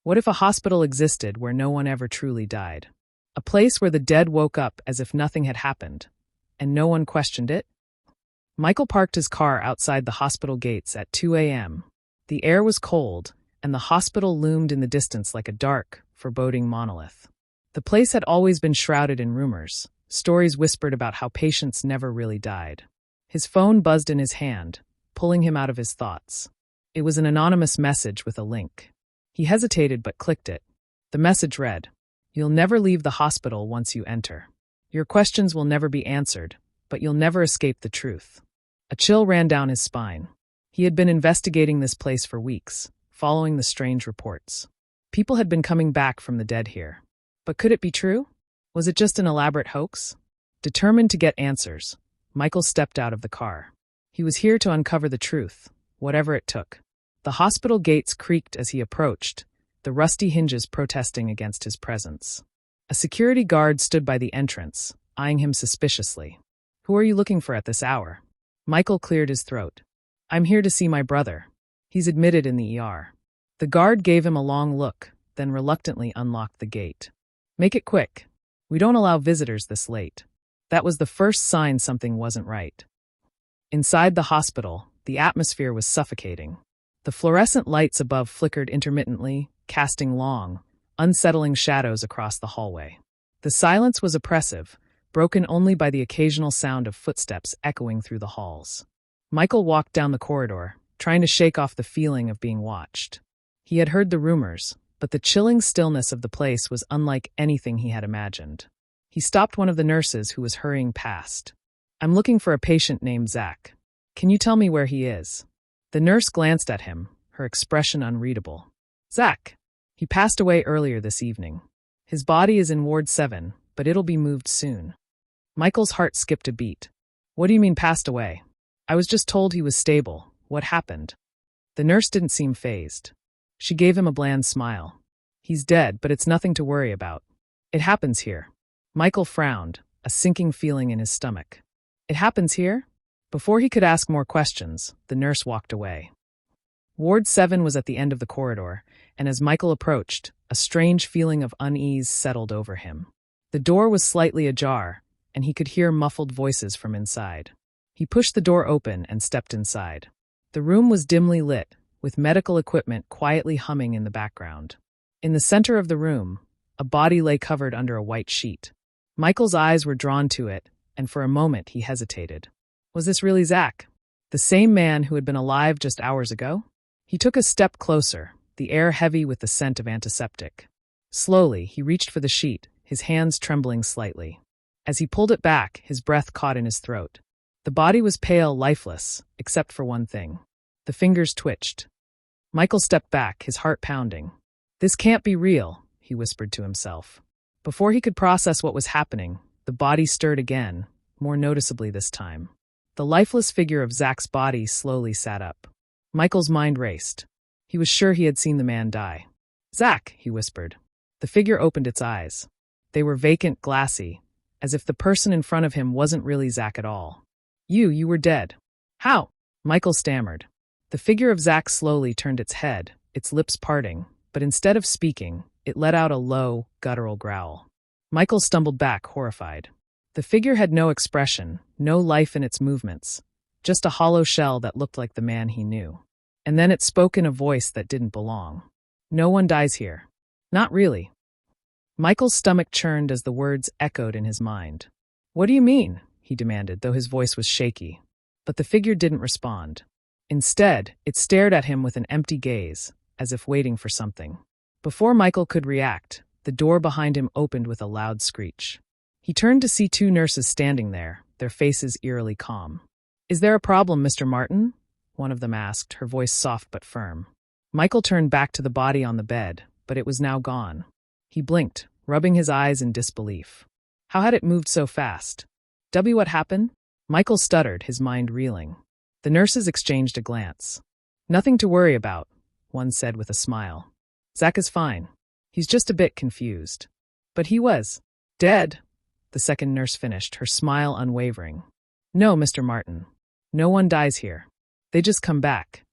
What if a hospital existed where no one ever truly died? A place where the dead woke up as if nothing had happened, and no one questioned it? Michael parked his car outside the hospital gates at 2 a.m. The air was cold, and the hospital loomed in the distance like a dark, foreboding monolith. The place had always been shrouded in rumors. Stories whispered about how patients never really died. His phone buzzed in his hand, pulling him out of his thoughts. It was an anonymous message with a link. He hesitated but clicked it. The message read, "You'll never leave the hospital once you enter. Your questions will never be answered, but you'll never escape the truth." A chill ran down his spine. He had been investigating this place for weeks, following the strange reports. People had been coming back from the dead here. But could it be true? Was it just an elaborate hoax? Determined to get answers, Michael stepped out of the car. He was here to uncover the truth, whatever it took. The hospital gates creaked as he approached, the rusty hinges protesting against his presence. A security guard stood by the entrance, eyeing him suspiciously. "Who are you looking for at this hour?" Michael cleared his throat. "I'm here to see my brother. He's admitted in the ER." The guard gave him a long look, then reluctantly unlocked the gate. "Make it quick. We don't allow visitors this late." That was the first sign something wasn't right. Inside the hospital, the atmosphere was suffocating. The fluorescent lights above flickered intermittently, casting long, unsettling shadows across the hallway. The silence was oppressive, broken only by the occasional sound of footsteps echoing through the halls. Michael walked down the corridor, trying to shake off the feeling of being watched. He had heard the rumors, but the chilling stillness of the place was unlike anything he had imagined. He stopped one of the nurses who was hurrying past. "I'm looking for a patient named Zach. Can you tell me where he is?" The nurse glanced at him, her expression unreadable. "Zach. He passed away earlier this evening. His body is in Ward 7, but it'll be moved soon." Michael's heart skipped a beat. "What do you mean passed away? I was just told he was stable. What happened?" The nurse didn't seem fazed. She gave him a bland smile. "He's dead, but it's nothing to worry about. It happens here." Michael frowned, a sinking feeling in his stomach. "It happens here?" Before he could ask more questions, the nurse walked away. Ward 7 was at the end of the corridor, and as Michael approached, a strange feeling of unease settled over him. The door was slightly ajar, and he could hear muffled voices from inside. He pushed the door open and stepped inside. The room was dimly lit, with medical equipment quietly humming in the background. In the center of the room, a body lay covered under a white sheet. Michael's eyes were drawn to it, and for a moment he hesitated. Was this really Zach? The same man who had been alive just hours ago? He took a step closer, the air heavy with the scent of antiseptic. Slowly, he reached for the sheet, his hands trembling slightly. As he pulled it back, his breath caught in his throat. The body was pale, lifeless, except for one thing. The fingers twitched. Michael stepped back, his heart pounding. "This can't be real," he whispered to himself. Before he could process what was happening, the body stirred again, more noticeably this time. The lifeless figure of Zach's body slowly sat up. Michael's mind raced. He was sure he had seen the man die. "Zach," he whispered. The figure opened its eyes. They were vacant, glassy, as if the person in front of him wasn't really Zach at all. You were dead." "How?" Michael stammered. The figure of Zach slowly turned its head, its lips parting, but instead of speaking, it let out a low, guttural growl. Michael stumbled back, horrified. The figure had no expression, no life in its movements, just a hollow shell that looked like the man he knew. And then it spoke in a voice that didn't belong. "No one dies here." "Not really." Michael's stomach churned as the words echoed in his mind. "What do you mean?" he demanded, though his voice was shaky. But the figure didn't respond. Instead, it stared at him with an empty gaze, as if waiting for something. Before Michael could react, the door behind him opened with a loud screech. He turned to see two nurses standing there, their faces eerily calm. "Is there a problem, Mr. Martin?" one of them asked, her voice soft but firm. Michael turned back to the body on the bed, but it was now gone. He blinked, rubbing his eyes in disbelief. How had it moved so fast? What happened?" Michael stuttered, his mind reeling. The nurses exchanged a glance. "Nothing to worry about," one said with a smile. "Zach is fine. He's just a bit confused." "But he was dead," the second nurse finished, her smile unwavering. "No, Mr. Martin. No one dies here. They just come back."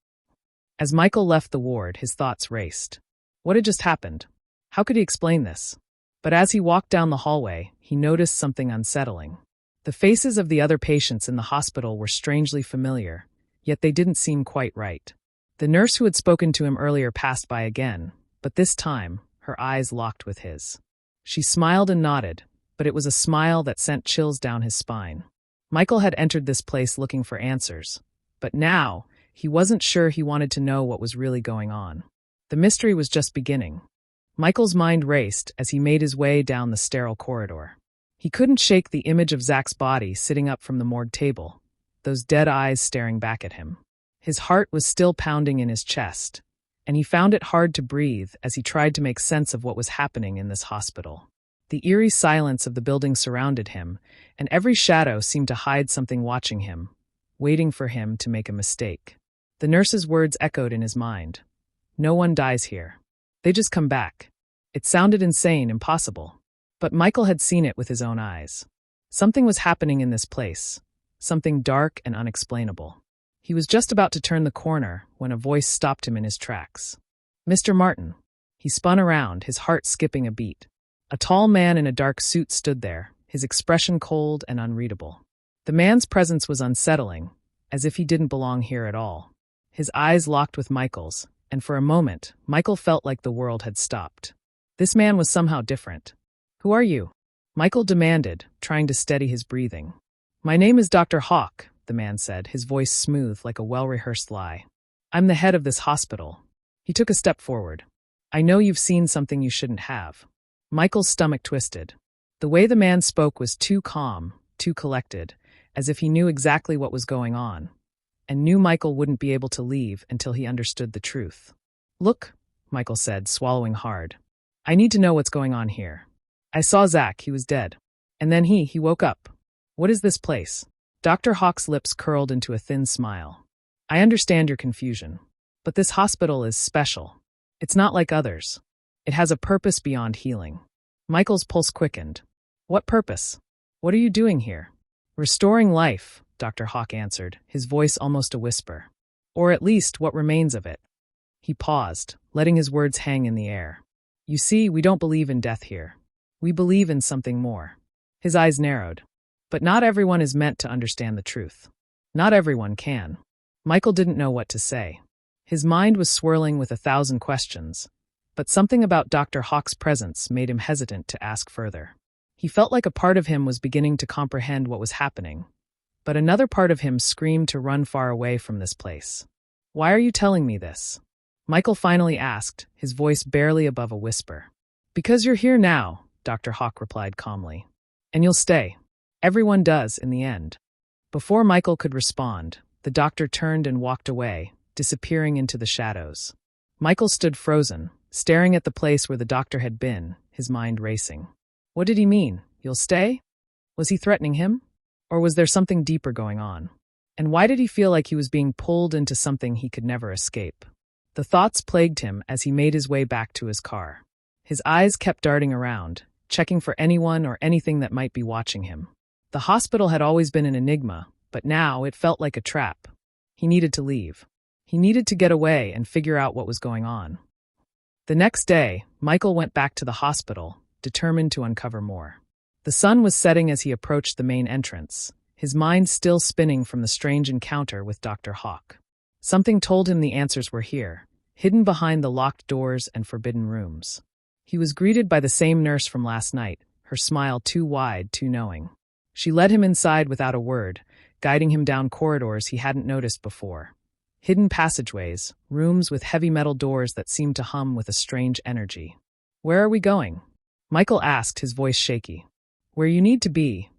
As Michael left the ward, his thoughts raced. What had just happened? How could he explain this? But as he walked down the hallway, he noticed something unsettling. The faces of the other patients in the hospital were strangely familiar, yet they didn't seem quite right. The nurse who had spoken to him earlier passed by again, but this time, her eyes locked with his. She smiled and nodded, but it was a smile that sent chills down his spine. Michael had entered this place looking for answers, but now, he wasn't sure he wanted to know what was really going on. The mystery was just beginning. Michael's mind raced as he made his way down the sterile corridor. He couldn't shake the image of Zach's body sitting up from the morgue table, those dead eyes staring back at him. His heart was still pounding in his chest, and he found it hard to breathe as he tried to make sense of what was happening in this hospital. The eerie silence of the building surrounded him, and every shadow seemed to hide something watching him, waiting for him to make a mistake. The nurse's words echoed in his mind. No one dies here. They just come back. It sounded insane, impossible. But Michael had seen it with his own eyes. Something was happening in this place, something dark and unexplainable. He was just about to turn the corner when a voice stopped him in his tracks. "Mr. Martin." He spun around, his heart skipping a beat. A tall man in a dark suit stood there, his expression cold and unreadable. The man's presence was unsettling, as if he didn't belong here at all. His eyes locked with Michael's, and for a moment, Michael felt like the world had stopped. This man was somehow different. "Who are you?" Michael demanded, trying to steady his breathing. "My name is Dr. Hawk," the man said, his voice smooth like a well-rehearsed lie. "I'm the head of this hospital." He took a step forward. "I know you've seen something you shouldn't have." Michael's stomach twisted. The way the man spoke was too calm, too collected, as if he knew exactly what was going on, and knew Michael wouldn't be able to leave until he understood the truth. "Look," Michael said, swallowing hard. "I need to know what's going on here. I saw Zach, he was dead. And then he woke up. What is this place?" Dr. Hawk's lips curled into a thin smile. "I understand your confusion. But this hospital is special. It's not like others. It has a purpose beyond healing." Michael's pulse quickened. "What purpose? What are you doing here?" "Restoring life," Dr. Hawk answered, his voice almost a whisper. "Or at least what remains of it." He paused, letting his words hang in the air. "You see, we don't believe in death here. We believe in something more." His eyes narrowed. But not everyone is meant to understand the truth. Not everyone can. Michael didn't know what to say. His mind was swirling with 1,000 questions, but something about Dr. Hawk's presence made him hesitant to ask further. He felt like a part of him was beginning to comprehend what was happening, but another part of him screamed to run far away from this place. "Why are you telling me this?" Michael finally asked, his voice barely above a whisper. "Because you're here now," Dr. Hawk replied calmly. "And you'll stay. Everyone does in the end." Before Michael could respond, the doctor turned and walked away, disappearing into the shadows. Michael stood frozen, staring at the place where the doctor had been, his mind racing. What did he mean? You'll stay? Was he threatening him? Or was there something deeper going on? And why did he feel like he was being pulled into something he could never escape? The thoughts plagued him as he made his way back to his car. His eyes kept darting around, checking for anyone or anything that might be watching him. The hospital had always been an enigma, but now it felt like a trap. He needed to leave. He needed to get away and figure out what was going on. The next day, Michael went back to the hospital, determined to uncover more. The sun was setting as he approached the main entrance, his mind still spinning from the strange encounter with Dr. Hawk. Something told him the answers were here, hidden behind the locked doors and forbidden rooms. He was greeted by the same nurse from last night, her smile too wide, too knowing. She led him inside without a word, guiding him down corridors he hadn't noticed before. Hidden passageways, rooms with heavy metal doors that seemed to hum with a strange energy. "Where are we going?" Michael asked, his voice shaky. "Where you need to be,"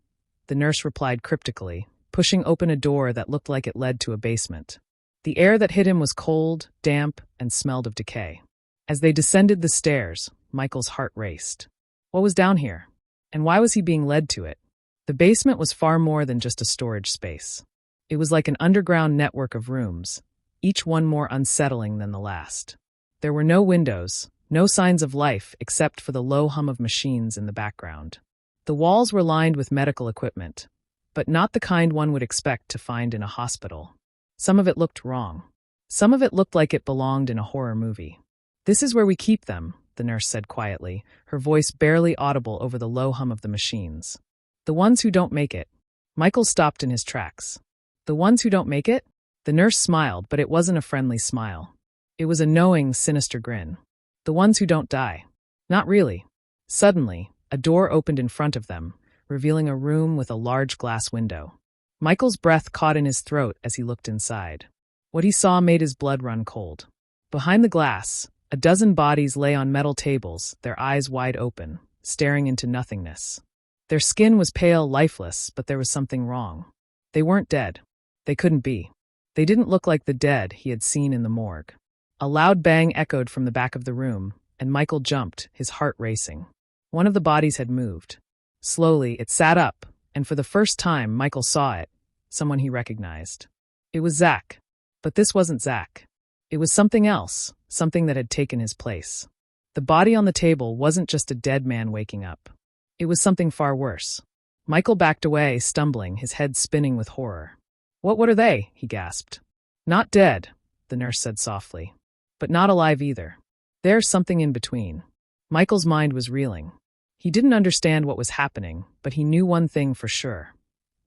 the nurse replied cryptically, pushing open a door that looked like it led to a basement. The air that hit him was cold, damp, and smelled of decay. As they descended the stairs, Michael's heart raced. What was down here? And why was he being led to it? The basement was far more than just a storage space. It was like an underground network of rooms, each one more unsettling than the last. There were no windows, no signs of life except for the low hum of machines in the background. The walls were lined with medical equipment, but not the kind one would expect to find in a hospital. Some of it looked wrong. Some of it looked like it belonged in a horror movie. "This is where we keep them," the nurse said quietly, her voice barely audible over the low hum of the machines. "The ones who don't make it." Michael stopped in his tracks. "The ones who don't make it?" The nurse smiled, but it wasn't a friendly smile. It was a knowing, sinister grin. "The ones who don't die." "Not really." Suddenly, a door opened in front of them, revealing a room with a large glass window. Michael's breath caught in his throat as he looked inside. What he saw made his blood run cold. Behind the glass, a dozen bodies lay on metal tables, their eyes wide open, staring into nothingness. Their skin was pale, lifeless, but there was something wrong. They weren't dead. They couldn't be. They didn't look like the dead he had seen in the morgue. A loud bang echoed from the back of the room, and Michael jumped, his heart racing. One of the bodies had moved. Slowly, it sat up, and for the first time, Michael saw it, someone he recognized. It was Zach. But this wasn't Zach. It was something else, something that had taken his place. The body on the table wasn't just a dead man waking up. It was something far worse. Michael backed away, stumbling, his head spinning with horror. What are they?" he gasped. "Not dead," the nurse said softly. "But not alive either. There's something in between." Michael's mind was reeling. He didn't understand what was happening, but he knew one thing for sure.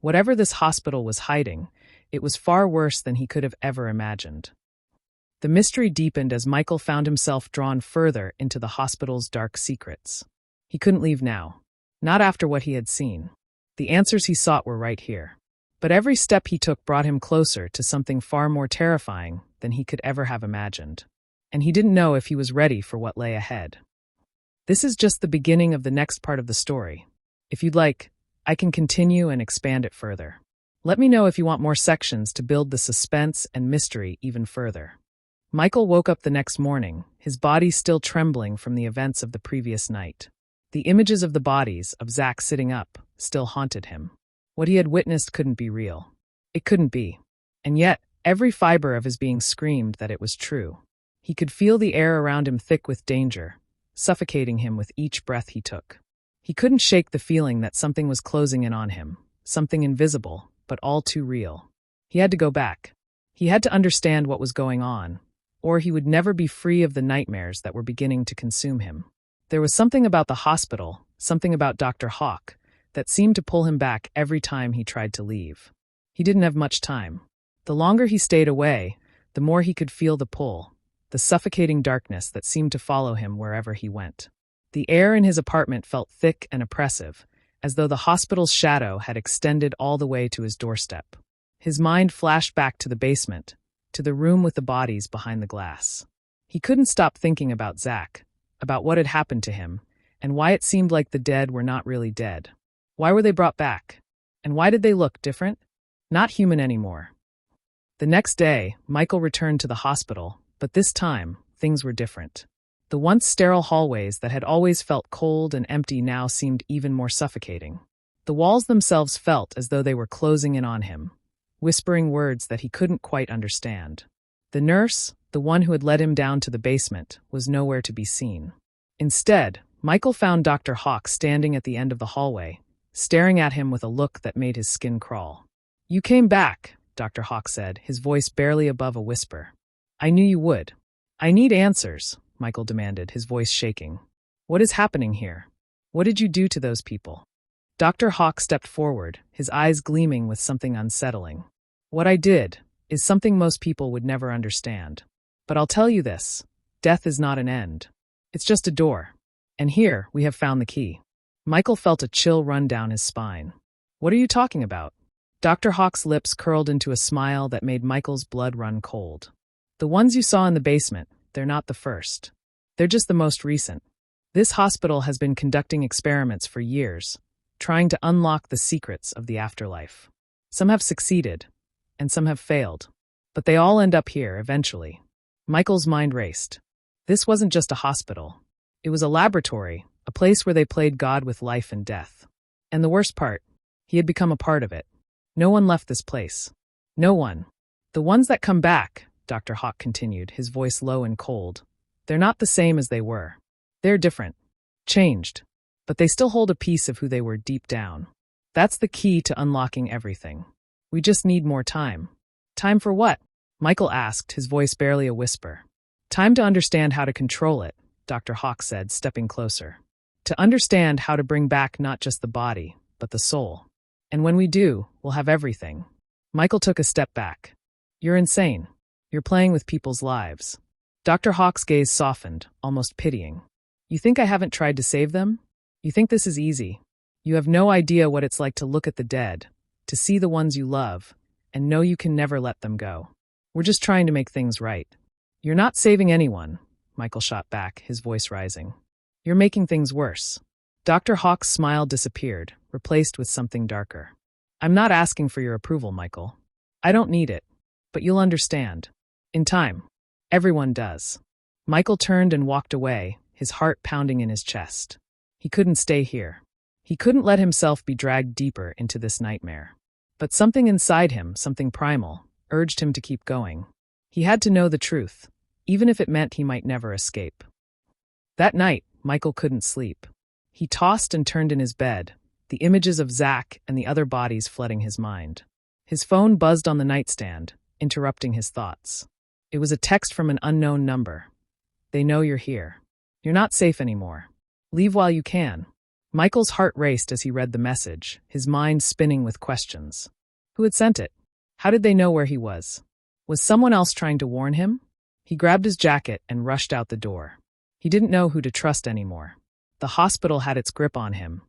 Whatever this hospital was hiding, it was far worse than he could have ever imagined. The mystery deepened as Michael found himself drawn further into the hospital's dark secrets. He couldn't leave now. Not after what he had seen. The answers he sought were right here. But every step he took brought him closer to something far more terrifying than he could ever have imagined. And he didn't know if he was ready for what lay ahead. This is just the beginning of the next part of the story. If you'd like, I can continue and expand it further. Let me know if you want more sections to build the suspense and mystery even further. Michael woke up the next morning, his body still trembling from the events of the previous night. The images of the bodies, of Zach sitting up, still haunted him. What he had witnessed couldn't be real. It couldn't be. And yet, every fiber of his being screamed that it was true. He could feel the air around him thick with danger, suffocating him with each breath he took. He couldn't shake the feeling that something was closing in on him, something invisible, but all too real. He had to go back. He had to understand what was going on, or he would never be free of the nightmares that were beginning to consume him. There was something about the hospital, something about Dr. Hawk, that seemed to pull him back every time he tried to leave. He didn't have much time. The longer he stayed away, the more he could feel the pull, the suffocating darkness that seemed to follow him wherever he went. The air in his apartment felt thick and oppressive, as though the hospital's shadow had extended all the way to his doorstep. His mind flashed back to the basement, to the room with the bodies behind the glass. He couldn't stop thinking about Zach, about what had happened to him, and why it seemed like the dead were not really dead. Why were they brought back? And why did they look different? Not human anymore. The next day, Michael returned to the hospital, but this time, things were different. The once sterile hallways that had always felt cold and empty now seemed even more suffocating. The walls themselves felt as though they were closing in on him, whispering words that he couldn't quite understand. The nurse, the one who had led him down to the basement, was nowhere to be seen. Instead, Michael found Dr. Hawk standing at the end of the hallway, staring at him with a look that made his skin crawl. "You came back," Dr. Hawk said, his voice barely above a whisper. "I knew you would." "I need answers," Michael demanded, his voice shaking. "What is happening here? What did you do to those people?" Dr. Hawk stepped forward, his eyes gleaming with something unsettling. "What I did is something most people would never understand. But I'll tell you this, death is not an end. It's just a door. And here, we have found the key." Michael felt a chill run down his spine. "What are you talking about?" Dr. Hawk's lips curled into a smile that made Michael's blood run cold. "The ones you saw in the basement, they're not the first. They're just the most recent. This hospital has been conducting experiments for years, trying to unlock the secrets of the afterlife. Some have succeeded, and some have failed. But they all end up here, eventually." Michael's mind raced. This wasn't just a hospital. It was a laboratory, a place where they played God with life and death. And the worst part, he had become a part of it. No one left this place. No one. "The ones that come back," Dr. Hawk continued, his voice low and cold, "they're not the same as they were. They're different. Changed. But they still hold a piece of who they were deep down. That's the key to unlocking everything. We just need more time." "Time for what?" Michael asked, his voice barely a whisper. Time to understand how to control it, Dr. Hawk said, stepping closer. To understand how to bring back not just the body, but the soul. And when we do, we'll have everything. Michael took a step back. You're insane. You're playing with people's lives. Dr. Hawk's gaze softened, almost pitying. You think I haven't tried to save them? You think this is easy? You have no idea what it's like to look at the dead, to see the ones you love, and know you can never let them go. We're just trying to make things right. You're not saving anyone, Michael shot back, his voice rising. You're making things worse. Dr. Hawk's smile disappeared, replaced with something darker. I'm not asking for your approval, Michael. I don't need it, but you'll understand. In time. Everyone does. Michael turned and walked away, his heart pounding in his chest. He couldn't stay here. He couldn't let himself be dragged deeper into this nightmare. But something inside him, something primal, urged him to keep going. He had to know the truth, even if it meant he might never escape. That night, Michael couldn't sleep. He tossed and turned in his bed, the images of Zach and the other bodies flooding his mind. His phone buzzed on the nightstand, interrupting his thoughts. It was a text from an unknown number. They know you're here. You're not safe anymore. Leave while you can. Michael's heart raced as he read the message, his mind spinning with questions. Who had sent it? How did they know where he was? Was someone else trying to warn him? He grabbed his jacket and rushed out the door. He didn't know who to trust anymore. The hospital had its grip on him,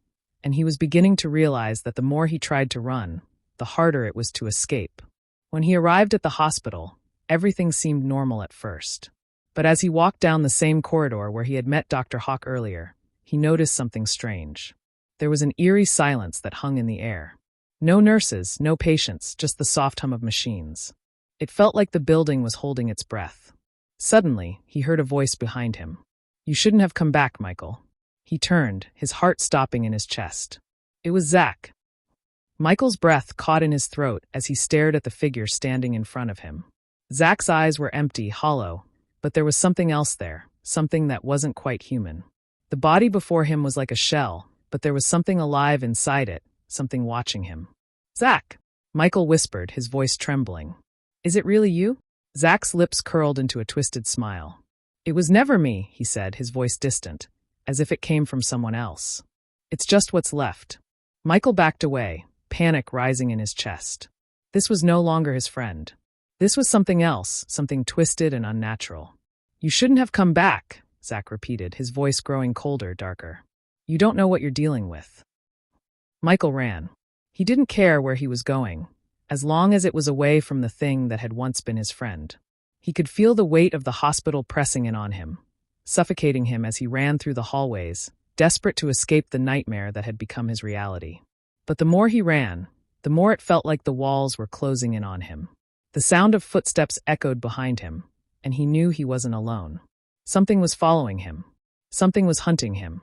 and he was beginning to realize that the more he tried to run, the harder it was to escape. When he arrived at the hospital, everything seemed normal at first. But as he walked down the same corridor where he had met Dr. Hawk earlier, he noticed something strange. There was an eerie silence that hung in the air. No nurses, no patients, just the soft hum of machines. It felt like the building was holding its breath. Suddenly, he heard a voice behind him. You shouldn't have come back, Michael. He turned, his heart stopping in his chest. It was Zach. Michael's breath caught in his throat as he stared at the figure standing in front of him. Zach's eyes were empty, hollow, but there was something else there, something that wasn't quite human. The body before him was like a shell, but there was something alive inside it, something watching him. Zach! Michael whispered, his voice trembling. Is it really you? Zach's lips curled into a twisted smile. It was never me, he said, his voice distant, as if it came from someone else. It's just what's left. Michael backed away, panic rising in his chest. This was no longer his friend. This was something else, something twisted and unnatural. You shouldn't have come back, Zach repeated, his voice growing colder, darker. You don't know what you're dealing with. Michael ran. He didn't care where he was going, as long as it was away from the thing that had once been his friend. He could feel the weight of the hospital pressing in on him, suffocating him as he ran through the hallways, desperate to escape the nightmare that had become his reality. But the more he ran, the more it felt like the walls were closing in on him. The sound of footsteps echoed behind him, and he knew he wasn't alone. Something was following him. Something was hunting him.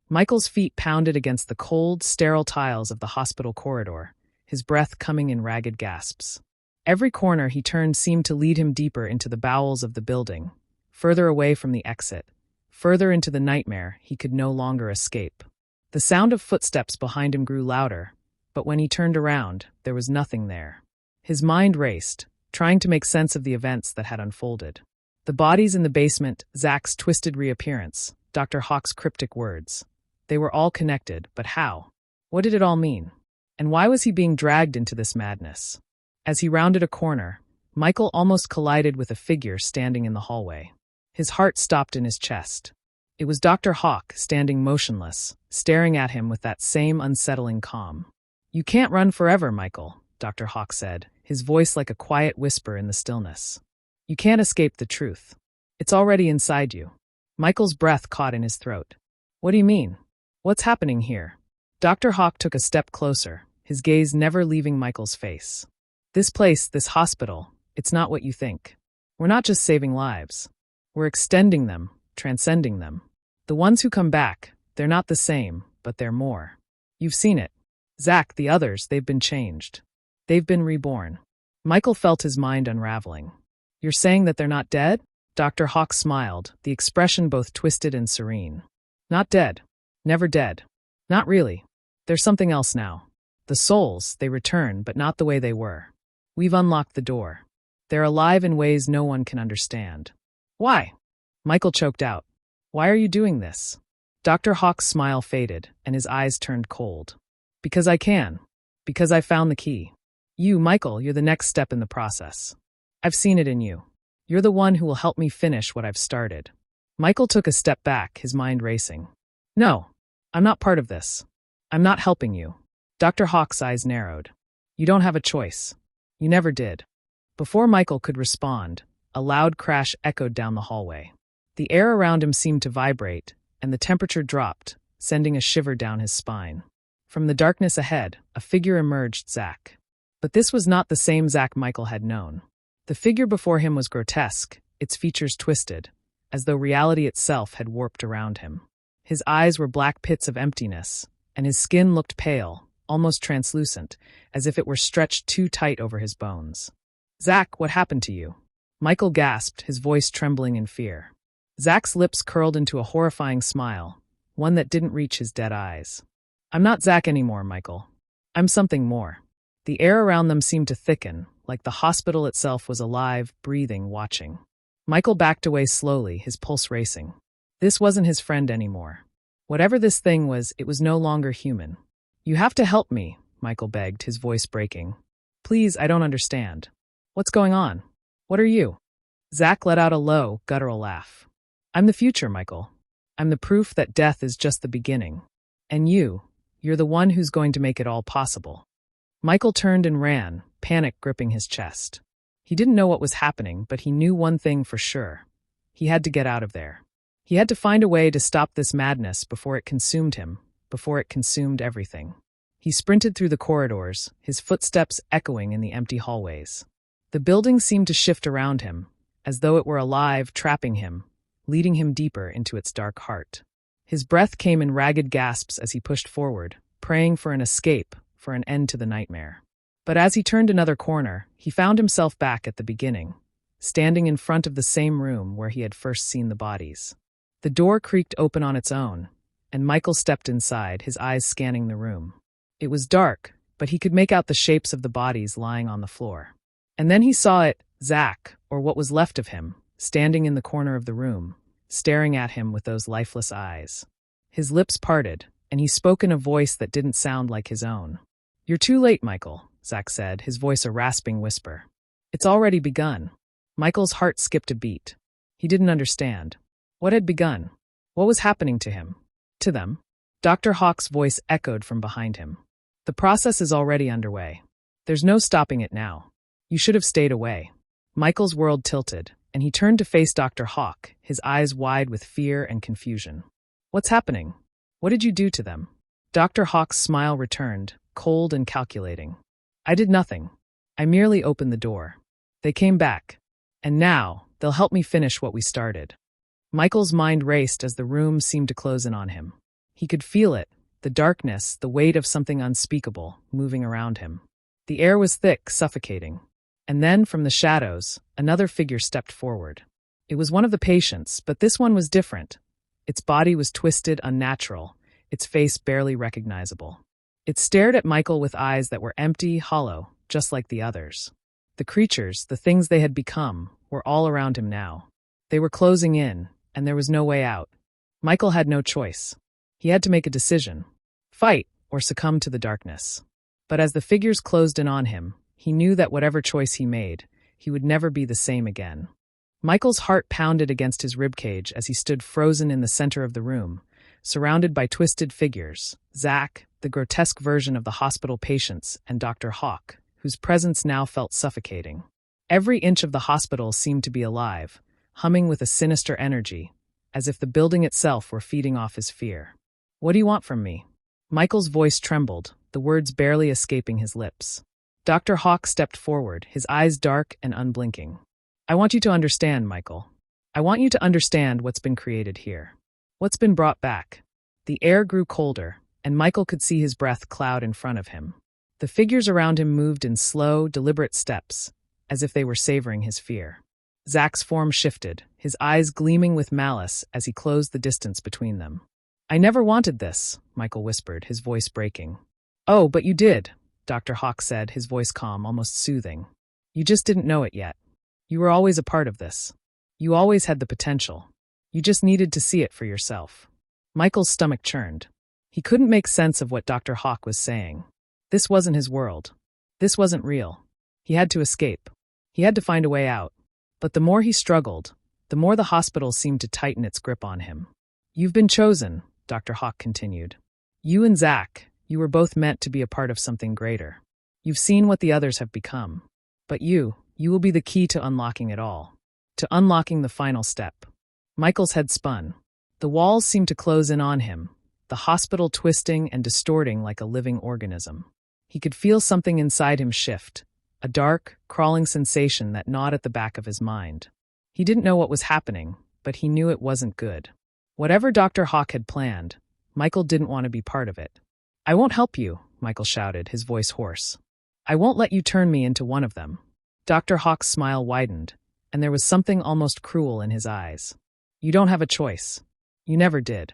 Michael's feet pounded against the cold, sterile tiles of the hospital corridor, his breath coming in ragged gasps. Every corner he turned seemed to lead him deeper into the bowels of the building, further away from the exit, further into the nightmare he could no longer escape. The sound of footsteps behind him grew louder, but when he turned around, there was nothing there. His mind raced, trying to make sense of the events that had unfolded. The bodies in the basement, Zach's twisted reappearance, Dr. Hawk's cryptic words. They were all connected, but how? What did it all mean? And why was he being dragged into this madness? As he rounded a corner, Michael almost collided with a figure standing in the hallway. His heart stopped in his chest. It was Dr. Hawk, standing motionless, staring at him with that same unsettling calm. You can't run forever, Michael, Dr. Hawk said, his voice like a quiet whisper in the stillness. You can't escape the truth. It's already inside you. Michael's breath caught in his throat. What do you mean? What's happening here? Dr. Hawk took a step closer, his gaze never leaving Michael's face. This place, this hospital, it's not what you think. We're not just saving lives. We're extending them, transcending them. The ones who come back, they're not the same, but they're more. You've seen it. Zach, the others, they've been changed. They've been reborn. Michael felt his mind unraveling. You're saying that they're not dead? Dr. Hawk smiled, the expression both twisted and serene. Not dead. Never dead. Not really. There's something else now. The souls, they return, but not the way they were. We've unlocked the door. They're alive in ways no one can understand. Why? Michael choked out. Why are you doing this? Dr. Hawk's smile faded, and his eyes turned cold. Because I can. Because I found the key. You, Michael, you're the next step in the process. I've seen it in you. You're the one who will help me finish what I've started. Michael took a step back, his mind racing. No, I'm not part of this. I'm not helping you. Dr. Hawk's eyes narrowed. You don't have a choice. You never did. Before Michael could respond, a loud crash echoed down the hallway. The air around him seemed to vibrate, and the temperature dropped, sending a shiver down his spine. From the darkness ahead, a figure emerged, Zach. But this was not the same Zach Michael had known. The figure before him was grotesque, its features twisted, as though reality itself had warped around him. His eyes were black pits of emptiness, and his skin looked pale, almost translucent, as if it were stretched too tight over his bones. Zach, what happened to you? Michael gasped, his voice trembling in fear. Zach's lips curled into a horrifying smile, one that didn't reach his dead eyes. I'm not Zach anymore, Michael. I'm something more. The air around them seemed to thicken, like the hospital itself was alive, breathing, watching. Michael backed away slowly, his pulse racing. This wasn't his friend anymore. Whatever this thing was, it was no longer human. You have to help me, Michael begged, his voice breaking. Please, I don't understand. What's going on? What are you? Zach let out a low, guttural laugh. I'm the future, Michael. I'm the proof that death is just the beginning. And you're the one who's going to make it all possible. Michael turned and ran, panic gripping his chest. He didn't know what was happening, but he knew one thing for sure. He had to get out of there. He had to find a way to stop this madness before it consumed him, before it consumed everything. He sprinted through the corridors, his footsteps echoing in the empty hallways. The building seemed to shift around him, as though it were alive, trapping him, leading him deeper into its dark heart. His breath came in ragged gasps as he pushed forward, praying for an escape, for an end to the nightmare. But as he turned another corner, he found himself back at the beginning, standing in front of the same room where he had first seen the bodies. The door creaked open on its own, and Michael stepped inside, his eyes scanning the room. It was dark, but he could make out the shapes of the bodies lying on the floor. And then he saw it, Zach, or what was left of him, standing in the corner of the room, staring at him with those lifeless eyes. His lips parted, and he spoke in a voice that didn't sound like his own. You're too late, Michael, Zach said, his voice a rasping whisper. It's already begun. Michael's heart skipped a beat. He didn't understand. What had begun? What was happening to him? To them? Dr. Hawk's voice echoed from behind him. The process is already underway. There's no stopping it now. You should have stayed away. Michael's world tilted, and he turned to face Dr. Hawk, his eyes wide with fear and confusion. What's happening? What did you do to them? Dr. Hawk's smile returned, cold and calculating. I did nothing. I merely opened the door. They came back. And now, they'll help me finish what we started. Michael's mind raced as the room seemed to close in on him. He could feel it, the darkness, the weight of something unspeakable, moving around him. The air was thick, suffocating. And then, from the shadows, another figure stepped forward. It was one of the patients, but this one was different. Its body was twisted, unnatural, its face barely recognizable. It stared at Michael with eyes that were empty, hollow, just like the others. The creatures, the things they had become, were all around him now. They were closing in, and there was no way out. Michael had no choice. He had to make a decision. Fight, or succumb to the darkness. But as the figures closed in on him, he knew that whatever choice he made, he would never be the same again. Michael's heart pounded against his ribcage as he stood frozen in the center of the room, surrounded by twisted figures, Zach, the grotesque version of the hospital patients, and Dr. Hawk, whose presence now felt suffocating. Every inch of the hospital seemed to be alive, humming with a sinister energy, as if the building itself were feeding off his fear. What do you want from me? Michael's voice trembled, the words barely escaping his lips. Dr. Hawk stepped forward, his eyes dark and unblinking. I want you to understand, Michael. I want you to understand what's been created here. What's been brought back. The air grew colder, and Michael could see his breath cloud in front of him. The figures around him moved in slow, deliberate steps, as if they were savoring his fear. Zach's form shifted, his eyes gleaming with malice as he closed the distance between them. I never wanted this, Michael whispered, his voice breaking. Oh, but you did, Dr. Hawk said, his voice calm, almost soothing. You just didn't know it yet. You were always a part of this. You always had the potential. You just needed to see it for yourself. Michael's stomach churned. He couldn't make sense of what Dr. Hawk was saying. This wasn't his world. This wasn't real. He had to escape. He had to find a way out. But the more he struggled, the more the hospital seemed to tighten its grip on him. You've been chosen, Dr. Hawk continued. You and Zach, you were both meant to be a part of something greater. You've seen what the others have become. But you will be the key to unlocking it all. To unlocking the final step. Michael's head spun. The walls seemed to close in on him, the hospital twisting and distorting like a living organism. He could feel something inside him shift, a dark, crawling sensation that gnawed at the back of his mind. He didn't know what was happening, but he knew it wasn't good. Whatever Dr. Hawk had planned, Michael didn't want to be part of it. I won't help you, Michael shouted, his voice hoarse. I won't let you turn me into one of them. Dr. Hawk's smile widened, and there was something almost cruel in his eyes. You don't have a choice. You never did.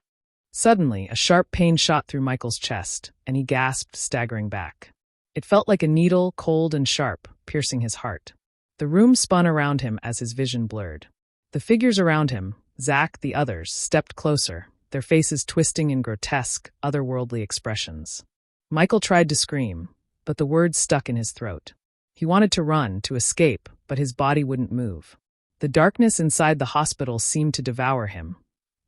Suddenly, a sharp pain shot through Michael's chest, and he gasped, staggering back. It felt like a needle, cold and sharp, piercing his heart. The room spun around him as his vision blurred. The figures around him, Zach, the others, stepped closer, their faces twisting in grotesque, otherworldly expressions. Michael tried to scream, but the words stuck in his throat. He wanted to run, to escape, but his body wouldn't move. The darkness inside the hospital seemed to devour him,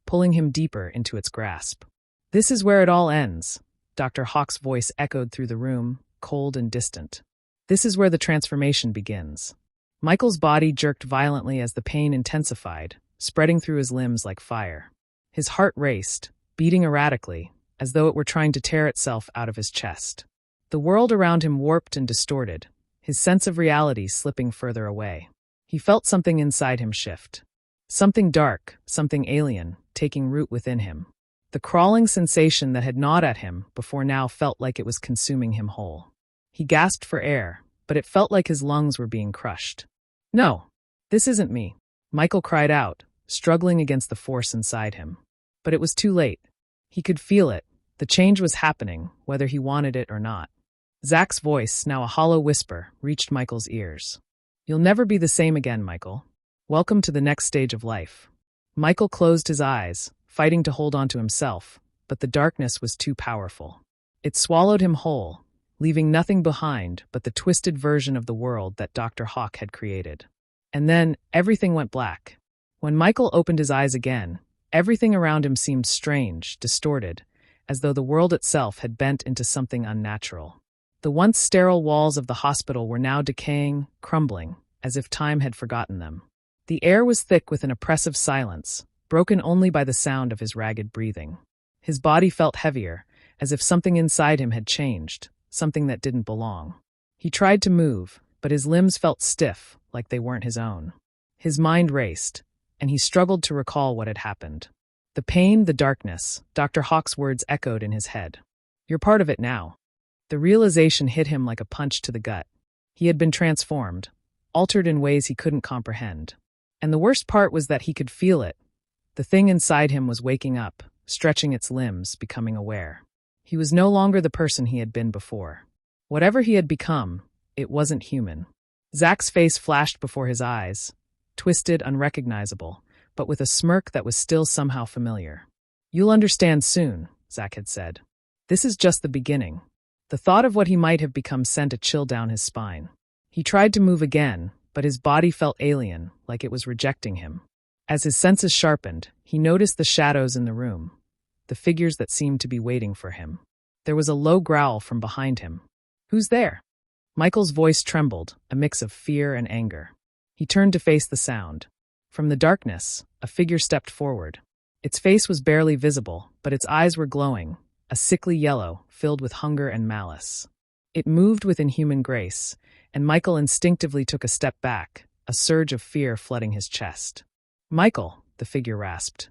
pulling him deeper into its grasp. This is where it all ends, Dr. Hawk's voice echoed through the room, cold and distant. This is where the transformation begins. Michael's body jerked violently as the pain intensified, spreading through his limbs like fire. His heart raced, beating erratically, as though it were trying to tear itself out of his chest. The world around him warped and distorted, his sense of reality slipping further away. He felt something inside him shift. Something dark, something alien, taking root within him. The crawling sensation that had gnawed at him before now felt like it was consuming him whole. He gasped for air, but it felt like his lungs were being crushed. No, this isn't me, Michael cried out, struggling against the force inside him. But it was too late. He could feel it. The change was happening, whether he wanted it or not. Zach's voice, now a hollow whisper, reached Michael's ears. You'll never be the same again, Michael. Welcome to the next stage of life. Michael closed his eyes, fighting to hold on to himself, but the darkness was too powerful. It swallowed him whole, leaving nothing behind but the twisted version of the world that Dr. Hawk had created. And then, everything went black. When Michael opened his eyes again, everything around him seemed strange, distorted, as though the world itself had bent into something unnatural. The once sterile walls of the hospital were now decaying, crumbling, as if time had forgotten them. The air was thick with an oppressive silence, broken only by the sound of his ragged breathing. His body felt heavier, as if something inside him had changed, something that didn't belong. He tried to move, but his limbs felt stiff, like they weren't his own. His mind raced, and he struggled to recall what had happened. The pain, the darkness, Dr. Hawk's words echoed in his head. You're part of it now. The realization hit him like a punch to the gut. He had been transformed, altered in ways he couldn't comprehend. And the worst part was that he could feel it. The thing inside him was waking up, stretching its limbs, becoming aware. He was no longer the person he had been before. Whatever he had become, it wasn't human. Zach's face flashed before his eyes, twisted, unrecognizable, but with a smirk that was still somehow familiar. You'll understand soon, Zach had said. This is just the beginning. The thought of what he might have become sent a chill down his spine. He tried to move again, but his body felt alien, like it was rejecting him. As his senses sharpened, he noticed the shadows in the room, the figures that seemed to be waiting for him. There was a low growl from behind him. Who's there? Michael's voice trembled, a mix of fear and anger. He turned to face the sound. From the darkness, a figure stepped forward. Its face was barely visible, but its eyes were glowing, a sickly yellow, filled with hunger and malice. It moved with inhuman grace, and Michael instinctively took a step back, a surge of fear flooding his chest. Michael, the figure rasped.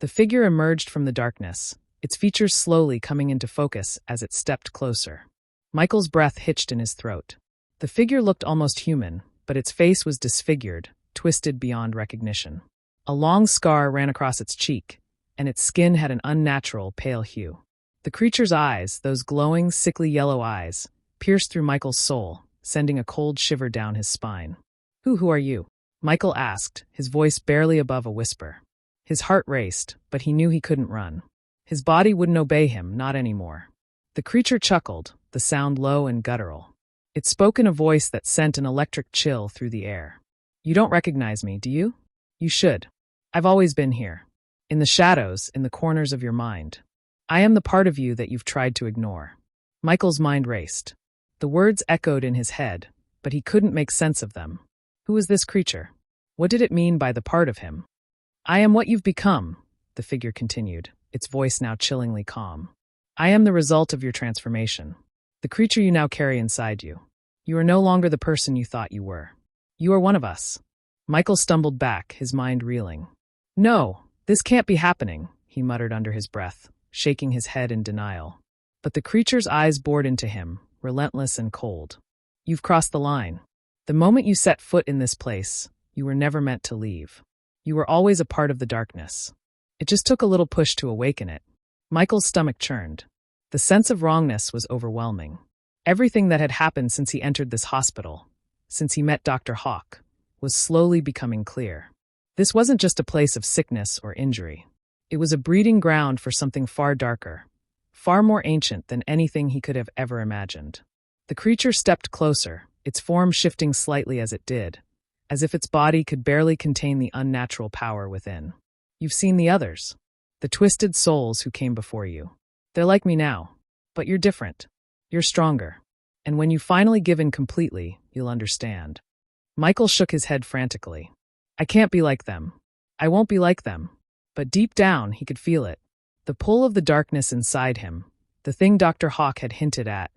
The figure emerged from the darkness, its features slowly coming into focus as it stepped closer. Michael's breath hitched in his throat. The figure looked almost human, but its face was disfigured, twisted beyond recognition. A long scar ran across its cheek, and its skin had an unnatural, pale hue. The creature's eyes, those glowing, sickly yellow eyes, pierced through Michael's soul, sending a cold shiver down his spine. Who are you? Michael asked, his voice barely above a whisper. His heart raced, but he knew he couldn't run. His body wouldn't obey him, not anymore. The creature chuckled, the sound low and guttural. It spoke in a voice that sent an electric chill through the air. "You don't recognize me, do you? You should. I've always been here. In the shadows, in the corners of your mind. I am the part of you that you've tried to ignore." Michael's mind raced. The words echoed in his head, but he couldn't make sense of them. Who was this creature? What did it mean by the part of him? "I am what you've become," the figure continued, its voice now chillingly calm. "I am the result of your transformation. The creature you now carry inside you. You are no longer the person you thought you were. You are one of us." Michael stumbled back, his mind reeling. "No, this can't be happening," he muttered under his breath, shaking his head in denial. But the creature's eyes bored into him, relentless and cold. "You've crossed the line. The moment you set foot in this place, you were never meant to leave. You were always a part of the darkness. It just took a little push to awaken it." Michael's stomach churned. The sense of wrongness was overwhelming. Everything that had happened since he entered this hospital, since he met Dr. Hawk, was slowly becoming clear. This wasn't just a place of sickness or injury. It was a breeding ground for something far darker, far more ancient than anything he could have ever imagined. The creature stepped closer, its form shifting slightly as it did, as if its body could barely contain the unnatural power within. "You've seen the others, the twisted souls who came before you. They're like me now, but you're different. You're stronger. And when you finally give in completely, you'll understand." Michael shook his head frantically. "I can't be like them. I won't be like them." But deep down, he could feel it. The pull of the darkness inside him, the thing Dr. Hawk had hinted at,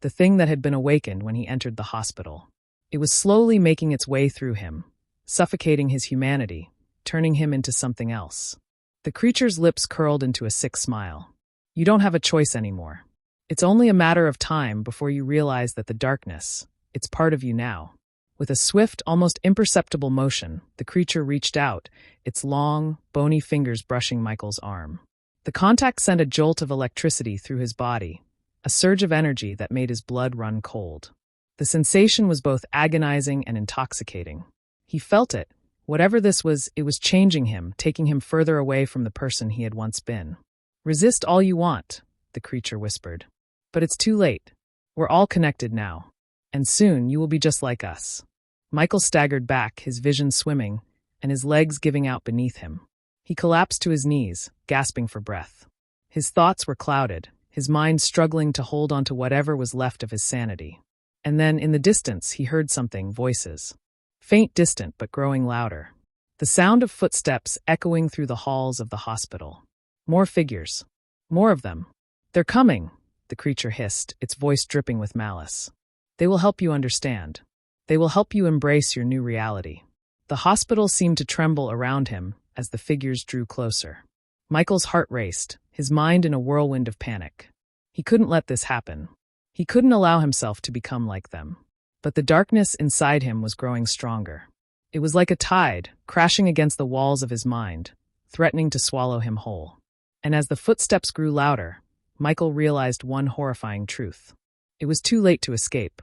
the thing that had been awakened when he entered the hospital. It was slowly making its way through him, suffocating his humanity, turning him into something else. The creature's lips curled into a sick smile. "You don't have a choice anymore. It's only a matter of time before you realize that the darkness, it's part of you now." With a swift, almost imperceptible motion, the creature reached out, its long, bony fingers brushing Michael's arm. The contact sent a jolt of electricity through his body, a surge of energy that made his blood run cold. The sensation was both agonizing and intoxicating. He felt it. Whatever this was, it was changing him, taking him further away from the person he had once been. "Resist all you want," the creature whispered. "But it's too late. We're all connected now. And soon you will be just like us." Michael staggered back, his vision swimming, and his legs giving out beneath him. He collapsed to his knees, gasping for breath. His thoughts were clouded, his mind struggling to hold onto whatever was left of his sanity. And then, in the distance, he heard something, voices. Faint, distant, but growing louder. The sound of footsteps echoing through the halls of the hospital. More figures. More of them. "They're coming," the creature hissed, its voice dripping with malice. "They will help you understand. They will help you embrace your new reality." The hospital seemed to tremble around him as the figures drew closer. Michael's heart raced, his mind in a whirlwind of panic. He couldn't let this happen. He couldn't allow himself to become like them. But the darkness inside him was growing stronger. It was like a tide, crashing against the walls of his mind, threatening to swallow him whole. And as the footsteps grew louder, Michael realized one horrifying truth. It was too late to escape.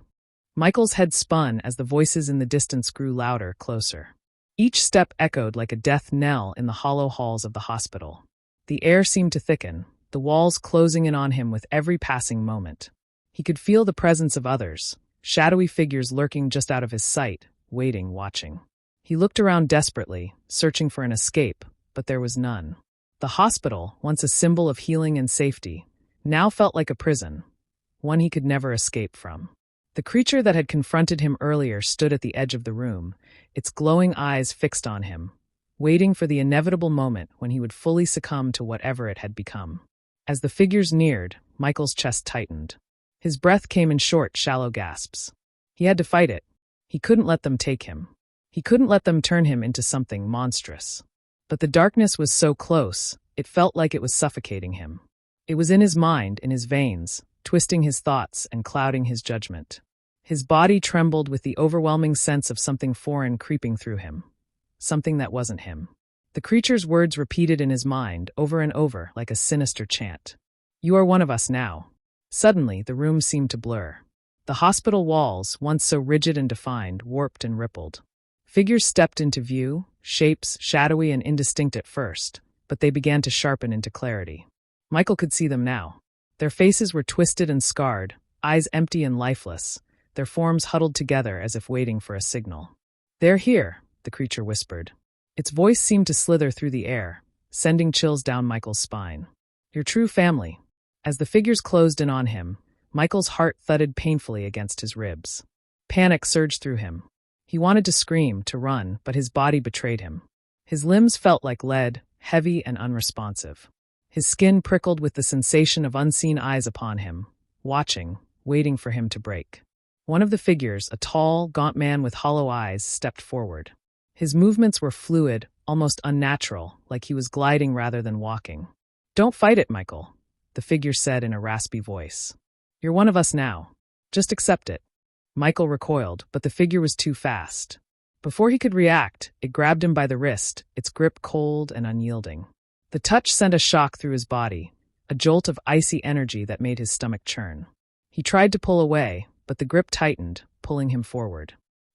Michael's head spun as the voices in the distance grew louder, closer. Each step echoed like a death knell in the hollow halls of the hospital. The air seemed to thicken, the walls closing in on him with every passing moment. He could feel the presence of others, shadowy figures lurking just out of his sight, waiting, watching. He looked around desperately, searching for an escape, but there was none. The hospital, once a symbol of healing and safety, now felt like a prison, one he could never escape from. The creature that had confronted him earlier stood at the edge of the room, its glowing eyes fixed on him, waiting for the inevitable moment when he would fully succumb to whatever it had become. As the figures neared, Michael's chest tightened. His breath came in short, shallow gasps. He had to fight it. He couldn't let them take him. He couldn't let them turn him into something monstrous. But the darkness was so close, it felt like it was suffocating him. It was in his mind, in his veins, twisting his thoughts and clouding his judgment. His body trembled with the overwhelming sense of something foreign creeping through him. Something that wasn't him. The creature's words repeated in his mind over and over like a sinister chant. "You are one of us now." Suddenly, the room seemed to blur. The hospital walls, once so rigid and defined, warped and rippled. Figures stepped into view, shapes shadowy and indistinct at first, but they began to sharpen into clarity. Michael could see them now. Their faces were twisted and scarred, eyes empty and lifeless, their forms huddled together as if waiting for a signal. "They're here," the creature whispered. Its voice seemed to slither through the air, sending chills down Michael's spine. "Your true family." As the figures closed in on him, Michael's heart thudded painfully against his ribs. Panic surged through him. He wanted to scream, to run, but his body betrayed him. His limbs felt like lead, heavy and unresponsive. His skin prickled with the sensation of unseen eyes upon him, watching, waiting for him to break. One of the figures, a tall, gaunt man with hollow eyes, stepped forward. His movements were fluid, almost unnatural, like he was gliding rather than walking. "Don't fight it, Michael," the figure said in a raspy voice. "You're one of us now. Just accept it." Michael recoiled, but the figure was too fast. Before he could react, it grabbed him by the wrist, its grip cold and unyielding. The touch sent a shock through his body, a jolt of icy energy that made his stomach churn. He tried to pull away, but the grip tightened, pulling him forward.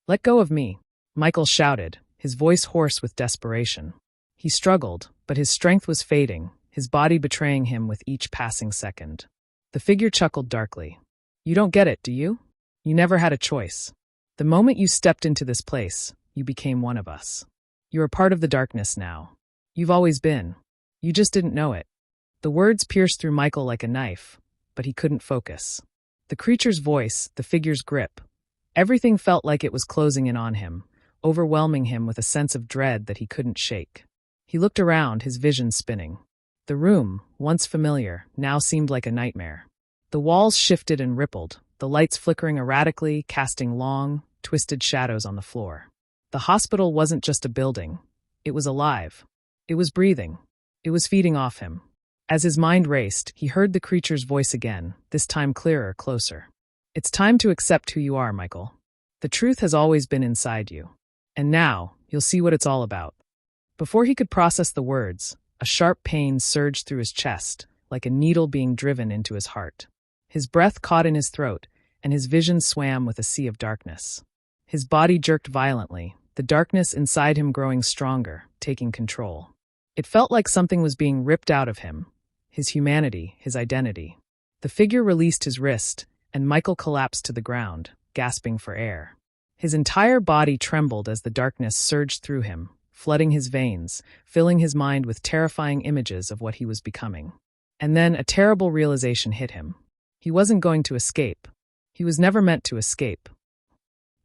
"Let go of me," Michael shouted, his voice hoarse with desperation. He struggled, but his strength was fading, his body betraying him with each passing second. The figure chuckled darkly. "You don't get it, do you? You never had a choice. The moment you stepped into this place, you became one of us. You are part of the darkness now. You've always been. You just didn't know it." The words pierced through Michael like a knife, but he couldn't focus. The creature's voice, the figure's grip, everything felt like it was closing in on him, overwhelming him with a sense of dread that he couldn't shake. He looked around, his vision spinning. The room, once familiar, now seemed like a nightmare. The walls shifted and rippled, the lights flickering erratically, casting long, twisted shadows on the floor. The hospital wasn't just a building. It was alive. It was breathing. It was feeding off him. As his mind raced, he heard the creature's voice again, this time clearer, closer. "It's time to accept who you are, Michael. The truth has always been inside you. And now, you'll see what it's all about." Before he could process the words, a sharp pain surged through his chest, like a needle being driven into his heart. His breath caught in his throat, and his vision swam with a sea of darkness. His body jerked violently, the darkness inside him growing stronger, taking control. It felt like something was being ripped out of him, his humanity, his identity. The figure released his wrist, and Michael collapsed to the ground, gasping for air. His entire body trembled as the darkness surged through him, flooding his veins, filling his mind with terrifying images of what he was becoming. And then a terrible realization hit him. He wasn't going to escape. He was never meant to escape.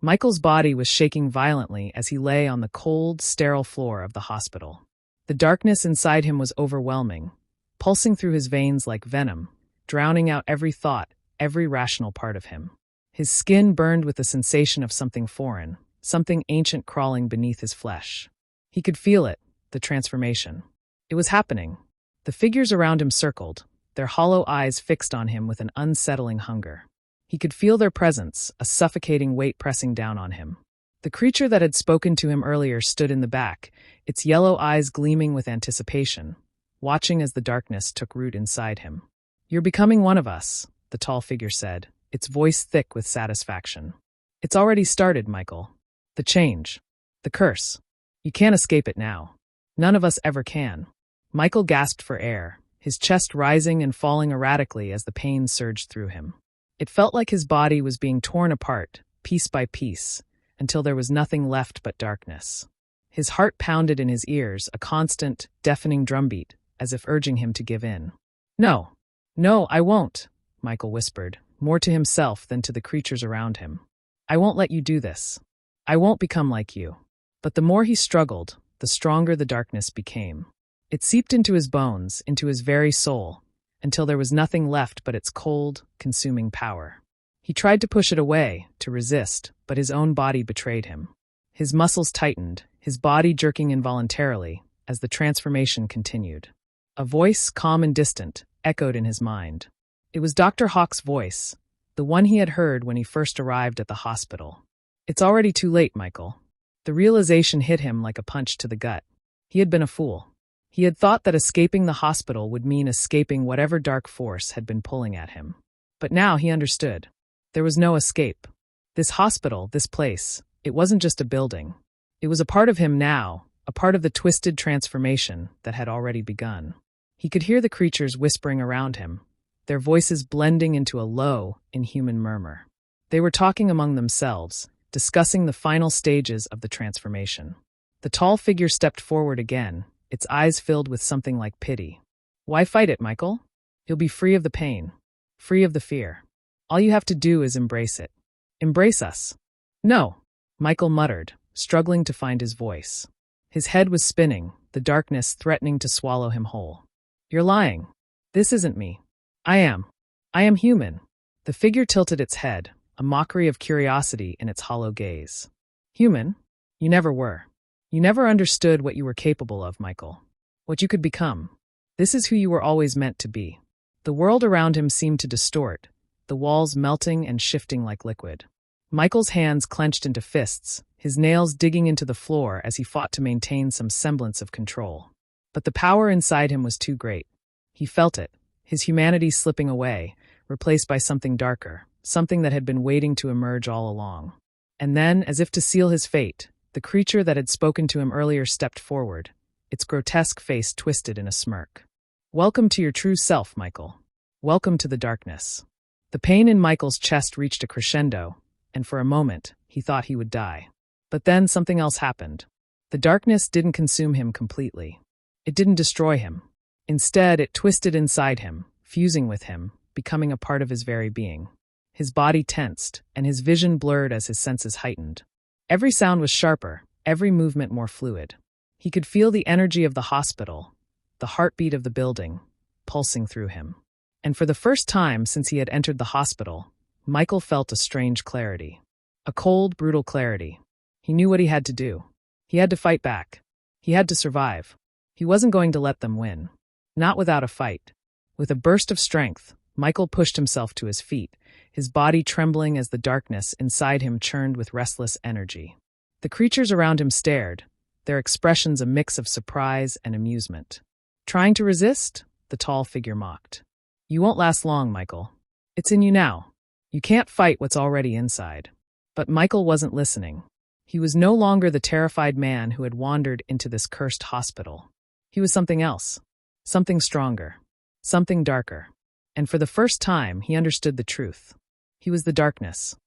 Michael's body was shaking violently as he lay on the cold, sterile floor of the hospital. The darkness inside him was overwhelming, pulsing through his veins like venom, drowning out every thought, every rational part of him. His skin burned with the sensation of something foreign, something ancient crawling beneath his flesh. He could feel it, the transformation. It was happening. The figures around him circled, their hollow eyes fixed on him with an unsettling hunger. He could feel their presence, a suffocating weight pressing down on him. The creature that had spoken to him earlier stood in the back, its yellow eyes gleaming with anticipation, watching as the darkness took root inside him. "You're becoming one of us," the tall figure said, its voice thick with satisfaction. "It's already started, Michael. The change. The curse. You can't escape it now. None of us ever can." Michael gasped for air, his chest rising and falling erratically as the pain surged through him. It felt like his body was being torn apart, piece by piece, until there was nothing left but darkness. His heart pounded in his ears, a constant, deafening drumbeat, as if urging him to give in. "No, no, I won't," Michael whispered, more to himself than to the creatures around him. "I won't let you do this. I won't become like you." But the more he struggled, the stronger the darkness became. It seeped into his bones, into his very soul, until there was nothing left but its cold, consuming power. He tried to push it away, to resist, but his own body betrayed him. His muscles tightened, his body jerking involuntarily, as the transformation continued. A voice, calm and distant, echoed in his mind. It was Dr. Hawk's voice, the one he had heard when he first arrived at the hospital. "It's already too late, Michael." The realization hit him like a punch to the gut. He had been a fool. He had thought that escaping the hospital would mean escaping whatever dark force had been pulling at him. But now he understood. There was no escape. This hospital, this place, it wasn't just a building. It was a part of him now, a part of the twisted transformation that had already begun. He could hear the creatures whispering around him, their voices blending into a low, inhuman murmur. They were talking among themselves, discussing the final stages of the transformation. The tall figure stepped forward again, its eyes filled with something like pity. "Why fight it, Michael? You'll be free of the pain, free of the fear. All you have to do is embrace it. Embrace us." "No," Michael muttered, struggling to find his voice. His head was spinning, the darkness threatening to swallow him whole. "You're lying. This isn't me. I am human." The figure tilted its head, a mockery of curiosity in its hollow gaze. "Human? You never were. You never understood what you were capable of, Michael. What you could become. This is who you were always meant to be." The world around him seemed to distort, the walls melting and shifting like liquid. Michael's hands clenched into fists, his nails digging into the floor as he fought to maintain some semblance of control. But the power inside him was too great. He felt it, his humanity slipping away, replaced by something darker, something that had been waiting to emerge all along. And then, as if to seal his fate, the creature that had spoken to him earlier stepped forward, its grotesque face twisted in a smirk. "Welcome to your true self, Michael. Welcome to the darkness." The pain in Michael's chest reached a crescendo, and for a moment, he thought he would die. But then something else happened. The darkness didn't consume him completely. It didn't destroy him. Instead, it twisted inside him, fusing with him, becoming a part of his very being. His body tensed, and his vision blurred as his senses heightened. Every sound was sharper, every movement more fluid. He could feel the energy of the hospital, the heartbeat of the building, pulsing through him. And for the first time since he had entered the hospital, Michael felt a strange clarity. A cold, brutal clarity. He knew what he had to do. He had to fight back. He had to survive. He wasn't going to let them win. Not without a fight. With a burst of strength, Michael pushed himself to his feet, his body trembling as the darkness inside him churned with restless energy. The creatures around him stared, their expressions a mix of surprise and amusement. "Trying to resist?" the tall figure mocked. "You won't last long, Michael. It's in you now. You can't fight what's already inside." But Michael wasn't listening. He was no longer the terrified man who had wandered into this cursed hospital. He was something else. Something stronger. Something darker. And for the first time, he understood the truth. He was the darkness.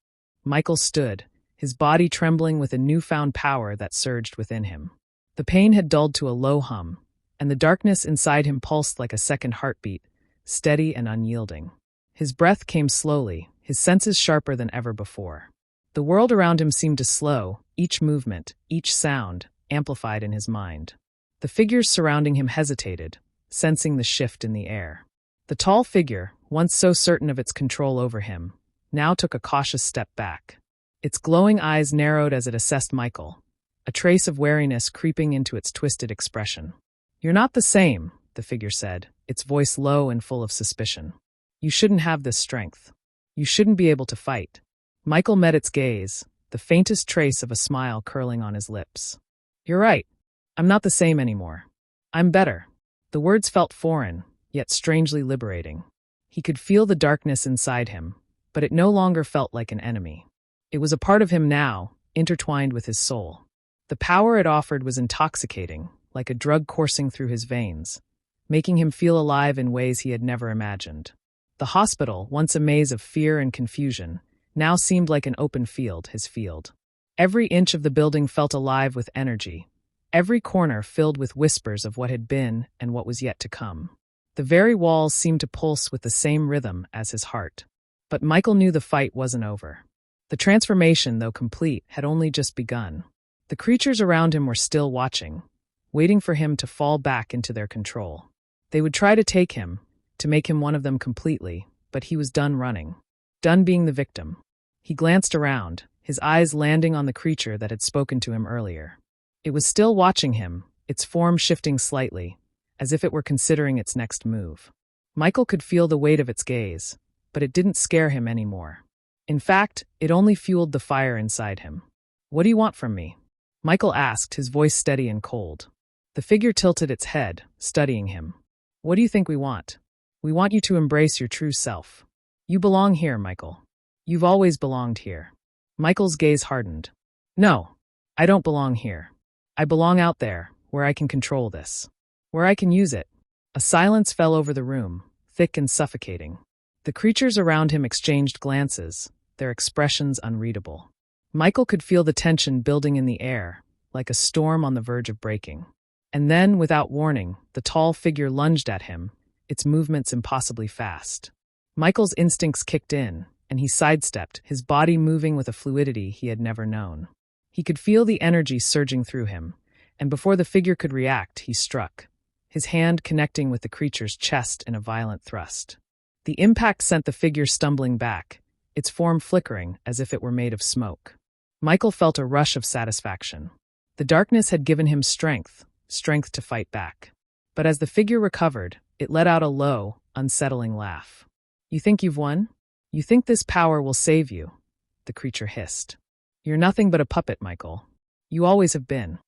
Michael stood, his body trembling with a newfound power that surged within him. The pain had dulled to a low hum, and the darkness inside him pulsed like a second heartbeat, steady and unyielding. His breath came slowly, his senses sharper than ever before. The world around him seemed to slow, each movement, each sound, amplified in his mind. The figures surrounding him hesitated, sensing the shift in the air. The tall figure, once so certain of its control over him, now took a cautious step back. Its glowing eyes narrowed as it assessed Michael, a trace of wariness creeping into its twisted expression. "You're not the same," the figure said, its voice low and full of suspicion. "You shouldn't have this strength. You shouldn't be able to fight." Michael met its gaze, the faintest trace of a smile curling on his lips. "You're right. I'm not the same anymore. I'm better." The words felt foreign, yet strangely liberating. He could feel the darkness inside him, but it no longer felt like an enemy. It was a part of him now, intertwined with his soul. The power it offered was intoxicating, like a drug coursing through his veins, making him feel alive in ways he had never imagined. The hospital, once a maze of fear and confusion, now seemed like an open field, his field. Every inch of the building felt alive with energy, every corner filled with whispers of what had been and what was yet to come. The very walls seemed to pulse with the same rhythm as his heart. But Michael knew the fight wasn't over. The transformation, though complete, had only just begun. The creatures around him were still watching, waiting for him to fall back into their control. They would try to take him, to make him one of them completely, but he was done running. Done being the victim. He glanced around, his eyes landing on the creature that had spoken to him earlier. It was still watching him, its form shifting slightly, as if it were considering its next move. Michael could feel the weight of its gaze, but it didn't scare him anymore. In fact, it only fueled the fire inside him. "What do you want from me?" Michael asked, his voice steady and cold. The figure tilted its head, studying him. "What do you think we want? We want you to embrace your true self. You belong here, Michael. You've always belonged here." Michael's gaze hardened. "No, I don't belong here. I belong out there, where I can control this. Where I can use it. A silence fell over the room, thick and suffocating. The creatures around him exchanged glances, their expressions unreadable. Michael could feel the tension building in the air, like a storm on the verge of breaking. And then, without warning, the tall figure lunged at him, its movements impossibly fast. Michael's instincts kicked in, and he sidestepped, his body moving with a fluidity he had never known. He could feel the energy surging through him, and before the figure could react, he struck, his hand connecting with the creature's chest in a violent thrust. The impact sent the figure stumbling back, its form flickering as if it were made of smoke. Michael felt a rush of satisfaction. The darkness had given him strength to fight back. But as the figure recovered, it let out a low, unsettling laugh. "You think you've won? You think this power will save you?" the creature hissed. "You're nothing but a puppet, Michael. You always have been."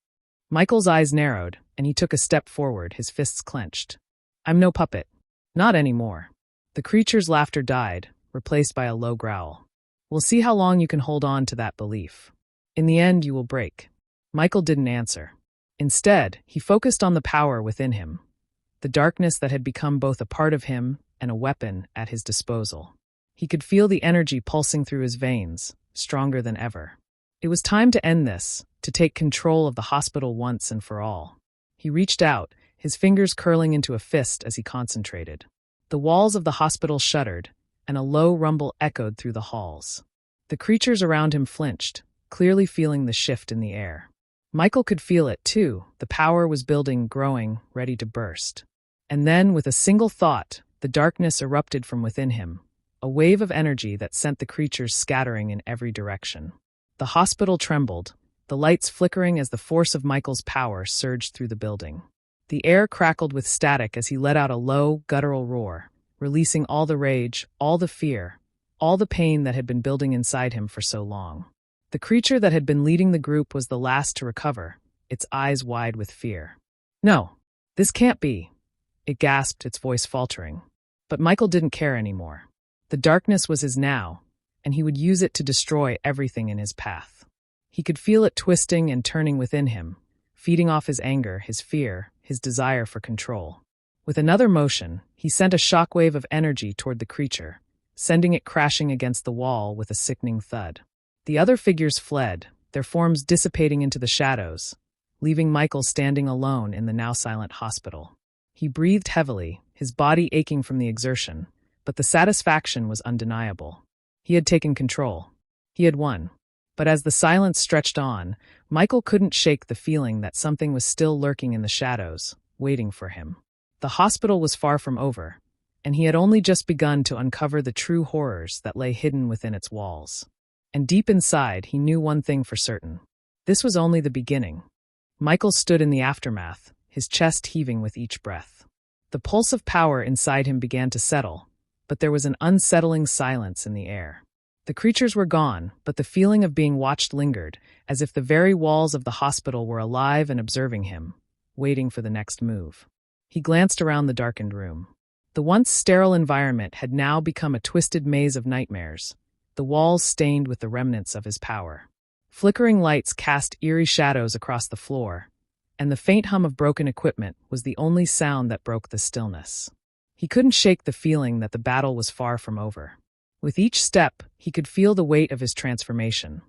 Michael's eyes narrowed, and he took a step forward, his fists clenched. "I'm no puppet. Not anymore." The creature's laughter died, replaced by a low growl. "We'll see how long you can hold on to that belief. In the end, you will break." Michael didn't answer. Instead, he focused on the power within him, the darkness that had become both a part of him and a weapon at his disposal. He could feel the energy pulsing through his veins, stronger than ever. It was time to end this, to take control of the hospital once and for all. He reached out, his fingers curling into a fist as he concentrated. The walls of the hospital shuddered, and a low rumble echoed through the halls. The creatures around him flinched, clearly feeling the shift in the air. Michael could feel it, too. The power was building, growing, ready to burst. And then, with a single thought, the darkness erupted from within him, a wave of energy that sent the creatures scattering in every direction. The hospital trembled, the lights flickering as the force of Michael's power surged through the building. The air crackled with static as he let out a low, guttural roar, releasing all the rage, all the fear, all the pain that had been building inside him for so long. The creature that had been leading the group was the last to recover, its eyes wide with fear. "No, this can't be," it gasped, its voice faltering. But Michael didn't care anymore. The darkness was his now, and he would use it to destroy everything in his path. He could feel it twisting and turning within him, feeding off his anger, his fear, his desire for control. With another motion, he sent a shockwave of energy toward the creature, sending it crashing against the wall with a sickening thud. The other figures fled, their forms dissipating into the shadows, leaving Michael standing alone in the now silent hospital. He breathed heavily, his body aching from the exertion, but the satisfaction was undeniable. He had taken control. He had won. But as the silence stretched on, Michael couldn't shake the feeling that something was still lurking in the shadows, waiting for him. The hospital was far from over, and he had only just begun to uncover the true horrors that lay hidden within its walls. And deep inside, he knew one thing for certain. This was only the beginning. Michael stood in the aftermath, his chest heaving with each breath. The pulse of power inside him began to settle, but there was an unsettling silence in the air. The creatures were gone, but the feeling of being watched lingered, as if the very walls of the hospital were alive and observing him, waiting for the next move. He glanced around the darkened room. The once sterile environment had now become a twisted maze of nightmares, the walls stained with the remnants of his power. Flickering lights cast eerie shadows across the floor, and the faint hum of broken equipment was the only sound that broke the stillness. He couldn't shake the feeling that the battle was far from over. With each step, he could feel the weight of his transformation,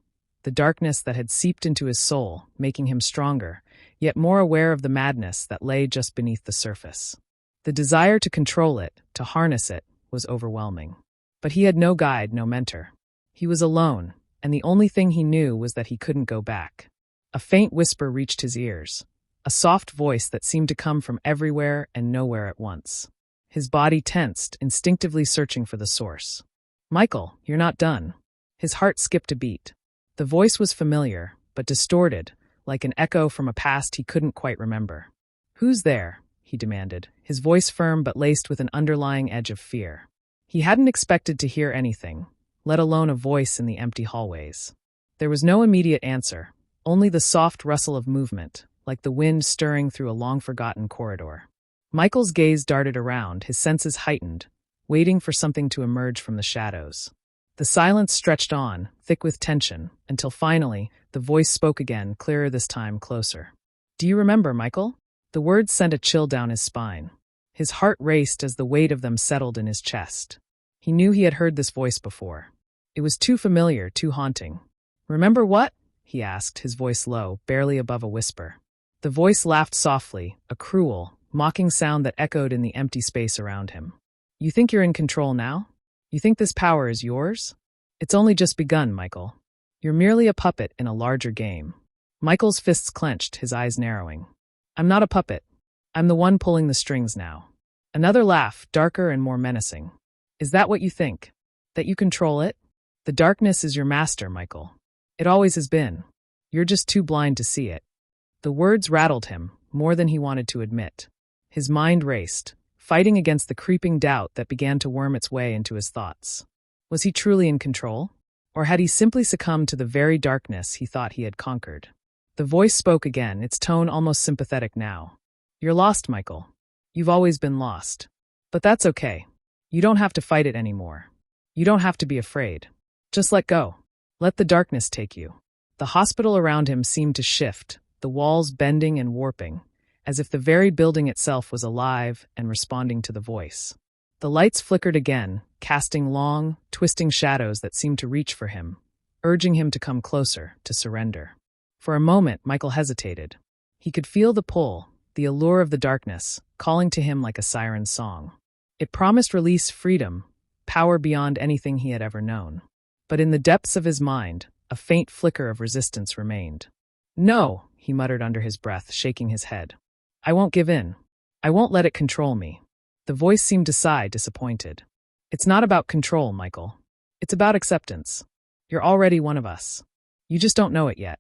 the darkness that had seeped into his soul, making him stronger, yet more aware of the madness that lay just beneath the surface. The desire to control it, to harness it, was overwhelming. But he had no guide, no mentor. He was alone, and the only thing he knew was that he couldn't go back. A faint whisper reached his ears, a soft voice that seemed to come from everywhere and nowhere at once. His body tensed, instinctively searching for the source. "Michael, you're not done." His heart skipped a beat. The voice was familiar, but distorted, like an echo from a past he couldn't quite remember. "Who's there?" he demanded, his voice firm but laced with an underlying edge of fear. He hadn't expected to hear anything, let alone a voice in the empty hallways. There was no immediate answer, only the soft rustle of movement, like the wind stirring through a long-forgotten corridor. Michael's gaze darted around, his senses heightened, waiting for something to emerge from the shadows. The silence stretched on, thick with tension, until finally, the voice spoke again, clearer this time, closer. Do you remember, Michael? The words sent a chill down his spine. His heart raced as the weight of them settled in his chest. He knew he had heard this voice before. It was too familiar, too haunting. Remember what? He asked, his voice low, barely above a whisper. The voice laughed softly, a cruel, mocking sound that echoed in the empty space around him. You think you're in control now? You think this power is yours? It's only just begun, Michael. You're merely a puppet in a larger game. Michael's fists clenched, his eyes narrowing. I'm not a puppet. I'm the one pulling the strings now. Another laugh, darker and more menacing. Is that what you think? That you control it? The darkness is your master, Michael. It always has been. You're just too blind to see it. The words rattled him, more than he wanted to admit. His mind raced, fighting against the creeping doubt that began to worm its way into his thoughts. Was he truly in control? Or had he simply succumbed to the very darkness he thought he had conquered? The voice spoke again, its tone almost sympathetic now. You're lost, Michael. You've always been lost. But that's okay. You don't have to fight it anymore. You don't have to be afraid. Just let go. Let the darkness take you. The hospital around him seemed to shift, the walls bending and warping, as if the very building itself was alive and responding to the voice. The lights flickered again, casting long, twisting shadows that seemed to reach for him, urging him to come closer, to surrender. For a moment, Michael hesitated. He could feel the pull, the allure of the darkness, calling to him like a siren's song. It promised release, freedom, power beyond anything he had ever known. But in the depths of his mind, a faint flicker of resistance remained. No, he muttered under his breath, shaking his head. I won't give in. I won't let it control me. The voice seemed to sigh, disappointed. It's not about control, Michael. It's about acceptance. You're already one of us. You just don't know it yet.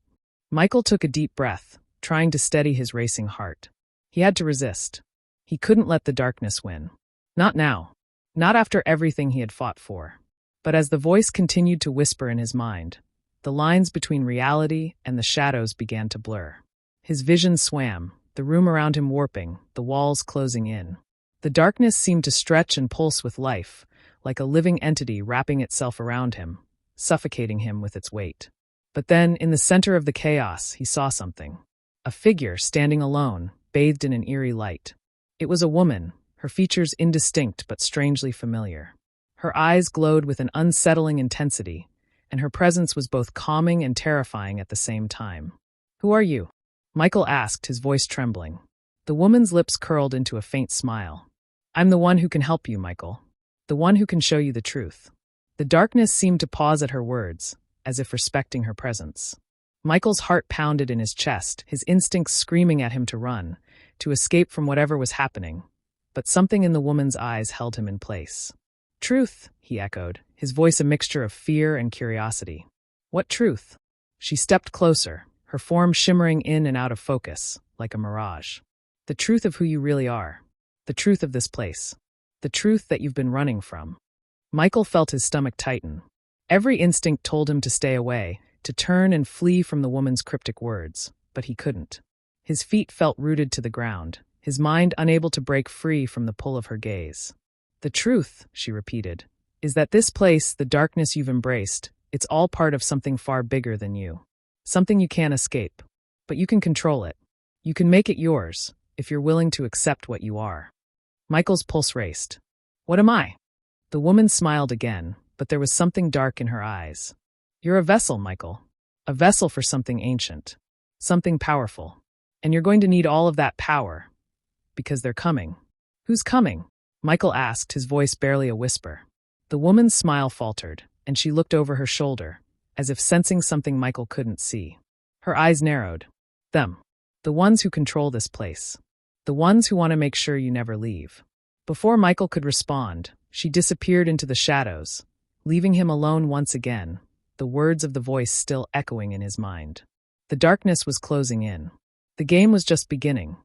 Michael took a deep breath, trying to steady his racing heart. He had to resist. He couldn't let the darkness win. Not now. Not after everything he had fought for. But as the voice continued to whisper in his mind, the lines between reality and the shadows began to blur. His vision swam, the room around him warping, the walls closing in. The darkness seemed to stretch and pulse with life, like a living entity wrapping itself around him, suffocating him with its weight. But then, in the center of the chaos, he saw something. A figure standing alone, bathed in an eerie light. It was a woman, her features indistinct but strangely familiar. Her eyes glowed with an unsettling intensity, and her presence was both calming and terrifying at the same time. Who are you? Michael asked, his voice trembling. The woman's lips curled into a faint smile. I'm the one who can help you, Michael. The one who can show you the truth. The darkness seemed to pause at her words, as if respecting her presence. Michael's heart pounded in his chest, his instincts screaming at him to run, to escape from whatever was happening. But something in the woman's eyes held him in place. Truth, he echoed, his voice a mixture of fear and curiosity. What truth? She stepped closer, her form shimmering in and out of focus, like a mirage. The truth of who you really are. The truth of this place. The truth that you've been running from. Michael felt his stomach tighten. Every instinct told him to stay away, to turn and flee from the woman's cryptic words, but he couldn't. His feet felt rooted to the ground, his mind unable to break free from the pull of her gaze. The truth, she repeated, is that this place, the darkness you've embraced, it's all part of something far bigger than you. Something you can't escape. But you can control it. You can make it yours, if you're willing to accept what you are. Michael's pulse raced. What am I? The woman smiled again, but there was something dark in her eyes. You're a vessel, Michael. A vessel for something ancient. Something powerful. And you're going to need all of that power. Because they're coming. Who's coming? Michael asked, his voice barely a whisper. The woman's smile faltered, and she looked over her shoulder, as if sensing something Michael couldn't see. Her eyes narrowed. Them. The ones who control this place. The ones who want to make sure you never leave. Before Michael could respond, she disappeared into the shadows, leaving him alone once again, the words of the voice still echoing in his mind. The darkness was closing in. The game was just beginning.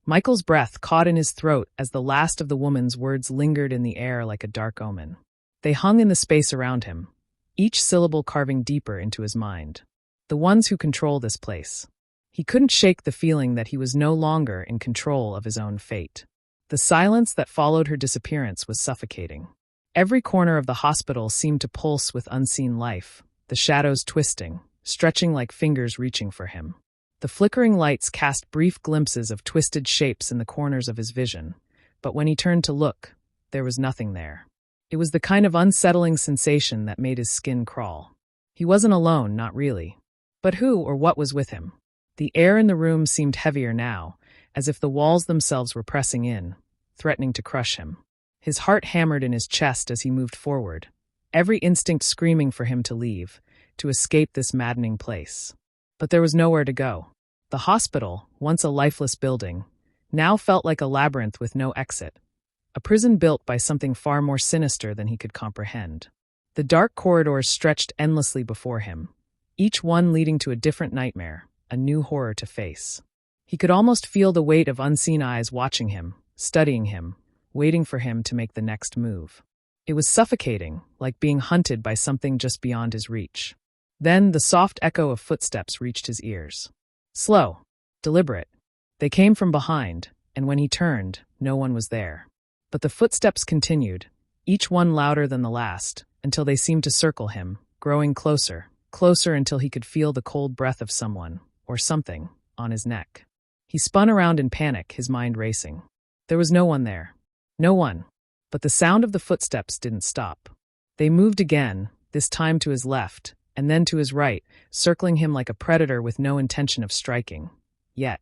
Michael's breath caught in his throat as the last of the woman's words lingered in the air like a dark omen. They hung in the space around him, each syllable carving deeper into his mind. The ones who control this place. He couldn't shake the feeling that he was no longer in control of his own fate. The silence that followed her disappearance was suffocating. Every corner of the hospital seemed to pulse with unseen life, the shadows twisting, stretching like fingers reaching for him. The flickering lights cast brief glimpses of twisted shapes in the corners of his vision, but when he turned to look, there was nothing there. It was the kind of unsettling sensation that made his skin crawl. He wasn't alone, not really. But who or what was with him? The air in the room seemed heavier now, as if the walls themselves were pressing in, threatening to crush him. His heart hammered in his chest as he moved forward, every instinct screaming for him to leave, to escape this maddening place. But there was nowhere to go. The hospital, once a lifeless building, now felt like a labyrinth with no exit. A prison built by something far more sinister than he could comprehend. The dark corridors stretched endlessly before him, each one leading to a different nightmare, a new horror to face. He could almost feel the weight of unseen eyes watching him, studying him, waiting for him to make the next move. It was suffocating, like being hunted by something just beyond his reach. Then the soft echo of footsteps reached his ears. Slow, deliberate. They came from behind, and when he turned, no one was there. But the footsteps continued, each one louder than the last, until they seemed to circle him, growing closer, closer until he could feel the cold breath of someone, or something, on his neck. He spun around in panic, his mind racing. There was no one there. No one. But the sound of the footsteps didn't stop. They moved again, this time to his left, and then to his right, circling him like a predator with no intention of striking. Yet,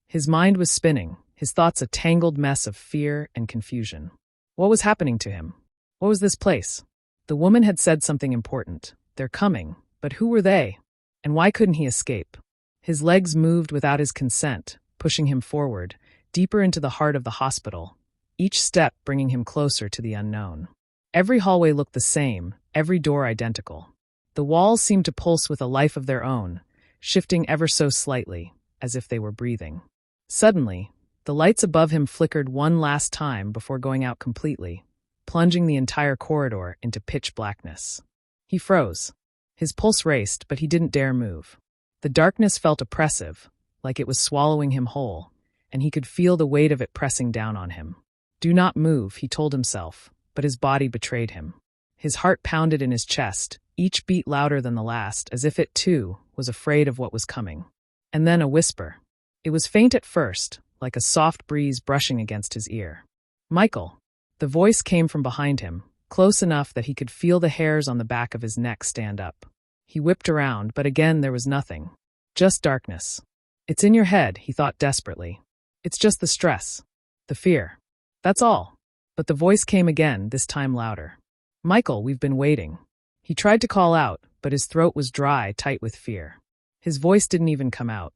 his mind was spinning, his thoughts a tangled mess of fear and confusion. What was happening to him? What was this place? The woman had said something important. They're coming, but who were they? And why couldn't he escape? His legs moved without his consent, pushing him forward, deeper into the heart of the hospital, each step bringing him closer to the unknown. Every hallway looked the same, every door identical. The walls seemed to pulse with a life of their own, shifting ever so slightly, as if they were breathing. Suddenly, the lights above him flickered one last time before going out completely, plunging the entire corridor into pitch blackness. He froze. His pulse raced, but he didn't dare move. The darkness felt oppressive, like it was swallowing him whole, and he could feel the weight of it pressing down on him. Do not move, he told himself, but his body betrayed him. His heart pounded in his chest, each beat louder than the last, as if it, too, was afraid of what was coming. And then a whisper. It was faint at first, like a soft breeze brushing against his ear. Michael. The voice came from behind him, close enough that he could feel the hairs on the back of his neck stand up. He whipped around, but again there was nothing. Just darkness. It's in your head, he thought desperately. It's just the stress. The fear. That's all. But the voice came again, this time louder. Michael, we've been waiting. He tried to call out, but his throat was dry, tight with fear. His voice didn't even come out.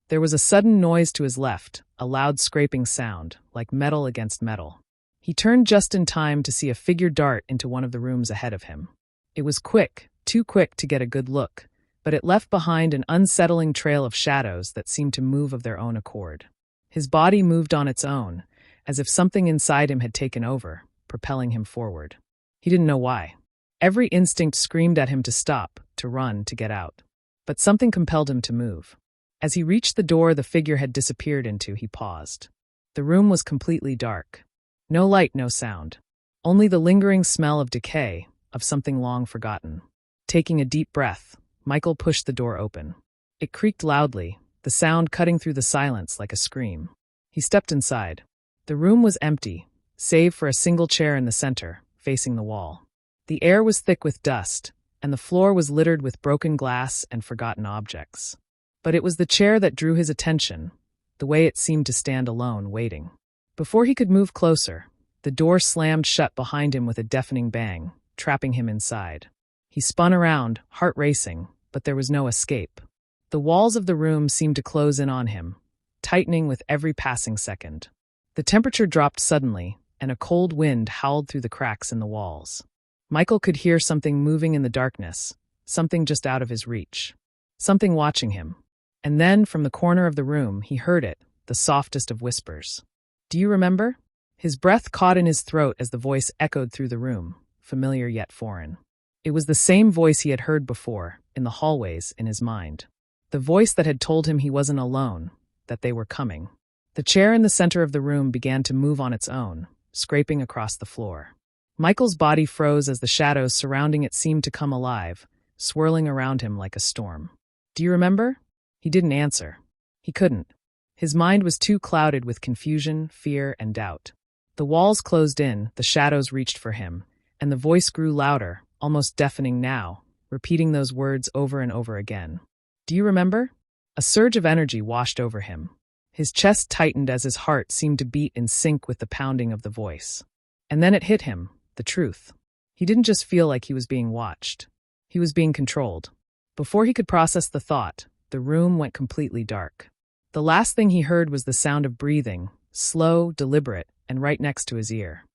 There was a sudden noise to his left, a loud scraping sound, like metal against metal. He turned just in time to see a figure dart into one of the rooms ahead of him. It was quick, too quick to get a good look, but it left behind an unsettling trail of shadows that seemed to move of their own accord. His body moved on its own, as if something inside him had taken over, propelling him forward. He didn't know why. Every instinct screamed at him to stop, to run, to get out. But something compelled him to move. As he reached the door the figure had disappeared into, he paused. The room was completely dark. No light, no sound. Only the lingering smell of decay, of something long forgotten. Taking a deep breath, Michael pushed the door open. It creaked loudly, the sound cutting through the silence like a scream. He stepped inside. The room was empty, save for a single chair in the center, facing the wall. The air was thick with dust, and the floor was littered with broken glass and forgotten objects. But it was the chair that drew his attention, the way it seemed to stand alone, waiting. Before he could move closer, the door slammed shut behind him with a deafening bang, trapping him inside. He spun around, heart racing, but there was no escape. The walls of the room seemed to close in on him, tightening with every passing second. The temperature dropped suddenly, and a cold wind howled through the cracks in the walls. Michael could hear something moving in the darkness, something just out of his reach. Something watching him. And then, from the corner of the room, he heard it, the softest of whispers. Do you remember? His breath caught in his throat as the voice echoed through the room, familiar yet foreign. It was the same voice he had heard before, in the hallways, in his mind. The voice that had told him he wasn't alone, that they were coming. The chair in the center of the room began to move on its own, scraping across the floor. Michael's body froze as the shadows surrounding it seemed to come alive, swirling around him like a storm. Do you remember? He didn't answer. He couldn't. His mind was too clouded with confusion, fear, and doubt. The walls closed in, the shadows reached for him, and the voice grew louder, almost deafening now, repeating those words over and over again. Do you remember? A surge of energy washed over him. His chest tightened as his heart seemed to beat in sync with the pounding of the voice. And then it hit him, the truth. He didn't just feel like he was being watched. He was being controlled. Before he could process the thought, the room went completely dark. The last thing he heard was the sound of breathing, slow, deliberate, and right next to his ear.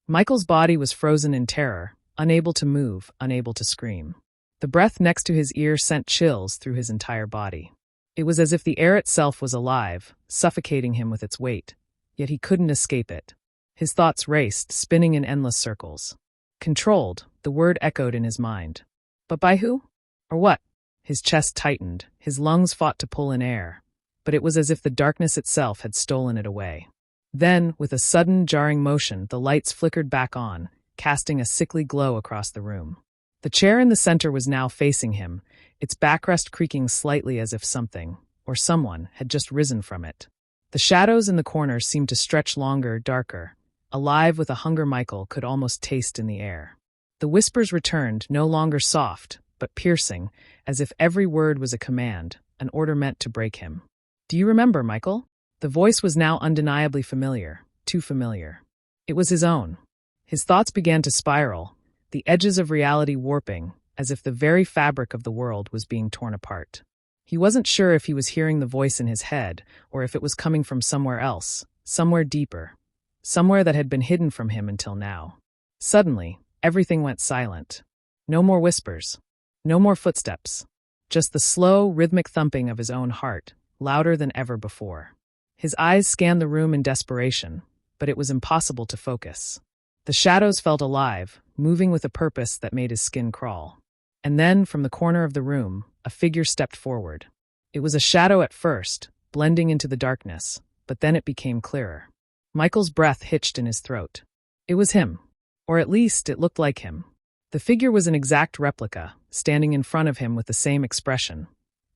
Michael's body was frozen in terror, unable to move, unable to scream. The breath next to his ear sent chills through his entire body. It was as if the air itself was alive, suffocating him with its weight, yet he couldn't escape it. His thoughts raced, spinning in endless circles. Controlled, the word echoed in his mind. But by who? Or what? His chest tightened, his lungs fought to pull in air, but it was as if the darkness itself had stolen it away. Then, with a sudden, jarring motion, the lights flickered back on, casting a sickly glow across the room. The chair in the center was now facing him, its backrest creaking slightly as if something, or someone, had just risen from it. The shadows in the corners seemed to stretch longer, darker, alive with a hunger Michael could almost taste in the air. The whispers returned, no longer soft, but piercing, as if every word was a command, an order meant to break him. Do you remember, Michael? The voice was now undeniably familiar, too familiar. It was his own. His thoughts began to spiral, the edges of reality warping, as if the very fabric of the world was being torn apart. He wasn't sure if he was hearing the voice in his head, or if it was coming from somewhere else, somewhere deeper, somewhere that had been hidden from him until now. Suddenly, everything went silent. No more whispers. No more footsteps. Just the slow, rhythmic thumping of his own heart, louder than ever before. His eyes scanned the room in desperation, but it was impossible to focus. The shadows felt alive, moving with a purpose that made his skin crawl. And then, from the corner of the room, a figure stepped forward. It was a shadow at first, blending into the darkness, but then it became clearer. Michael's breath hitched in his throat. It was him. Or at least, it looked like him. The figure was an exact replica, standing in front of him with the same expression.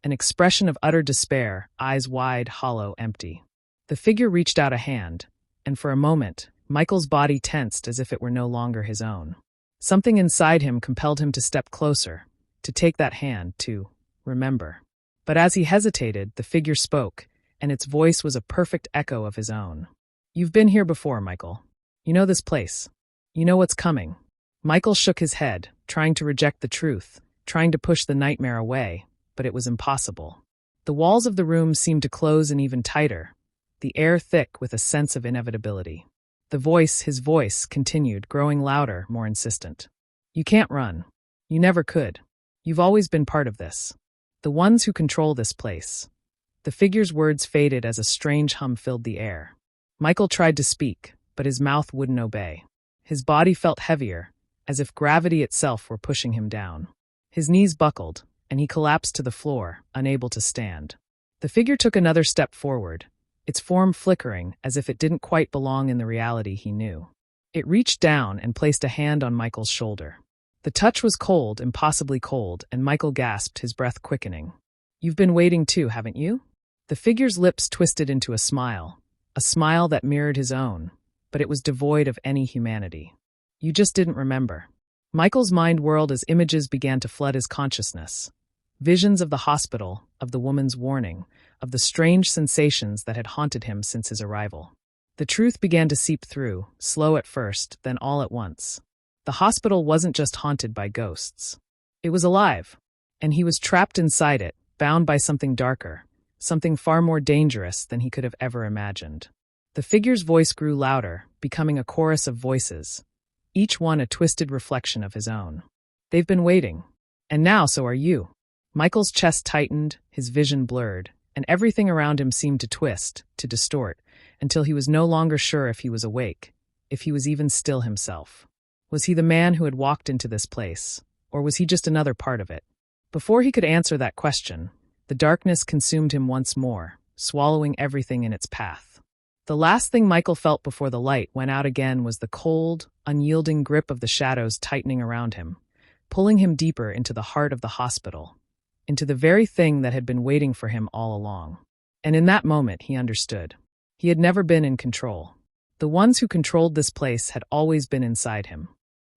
An expression of utter despair, eyes wide, hollow, empty. The figure reached out a hand, and for a moment, Michael's body tensed as if it were no longer his own. Something inside him compelled him to step closer, to take that hand, to remember. But as he hesitated, the figure spoke, and its voice was a perfect echo of his own. You've been here before, Michael. You know this place. You know what's coming. Michael shook his head, trying to reject the truth, trying to push the nightmare away, but it was impossible. The walls of the room seemed to close in even tighter, the air thick with a sense of inevitability. The voice, his voice, continued, growing louder, more insistent. You can't run. You never could. You've always been part of this. The ones who control this place. The figure's words faded as a strange hum filled the air. Michael tried to speak, but his mouth wouldn't obey. His body felt heavier, as if gravity itself were pushing him down. His knees buckled, and he collapsed to the floor, unable to stand. The figure took another step forward, its form flickering as if it didn't quite belong in the reality he knew. It reached down and placed a hand on Michael's shoulder. The touch was cold, impossibly cold, and Michael gasped, his breath quickening. You've been waiting too, haven't you? The figure's lips twisted into a smile that mirrored his own, but it was devoid of any humanity. You just didn't remember. Michael's mind whirled as images began to flood his consciousness. Visions of the hospital, of the woman's warning, of the strange sensations that had haunted him since his arrival. The truth began to seep through, slow at first, then all at once. The hospital wasn't just haunted by ghosts. It was alive, and he was trapped inside it, bound by something darker, something far more dangerous than he could have ever imagined. The figure's voice grew louder, becoming a chorus of voices, each one a twisted reflection of his own. They've been waiting, and now so are you. Michael's chest tightened, his vision blurred, and everything around him seemed to twist, to distort, until he was no longer sure if he was awake, if he was even still himself. Was he the man who had walked into this place, or was he just another part of it? Before he could answer that question, the darkness consumed him once more, swallowing everything in its path. The last thing Michael felt before the light went out again was the cold, unyielding grip of the shadows tightening around him, pulling him deeper into the heart of the hospital, into the very thing that had been waiting for him all along. And in that moment, he understood. He had never been in control. The ones who controlled this place had always been inside him.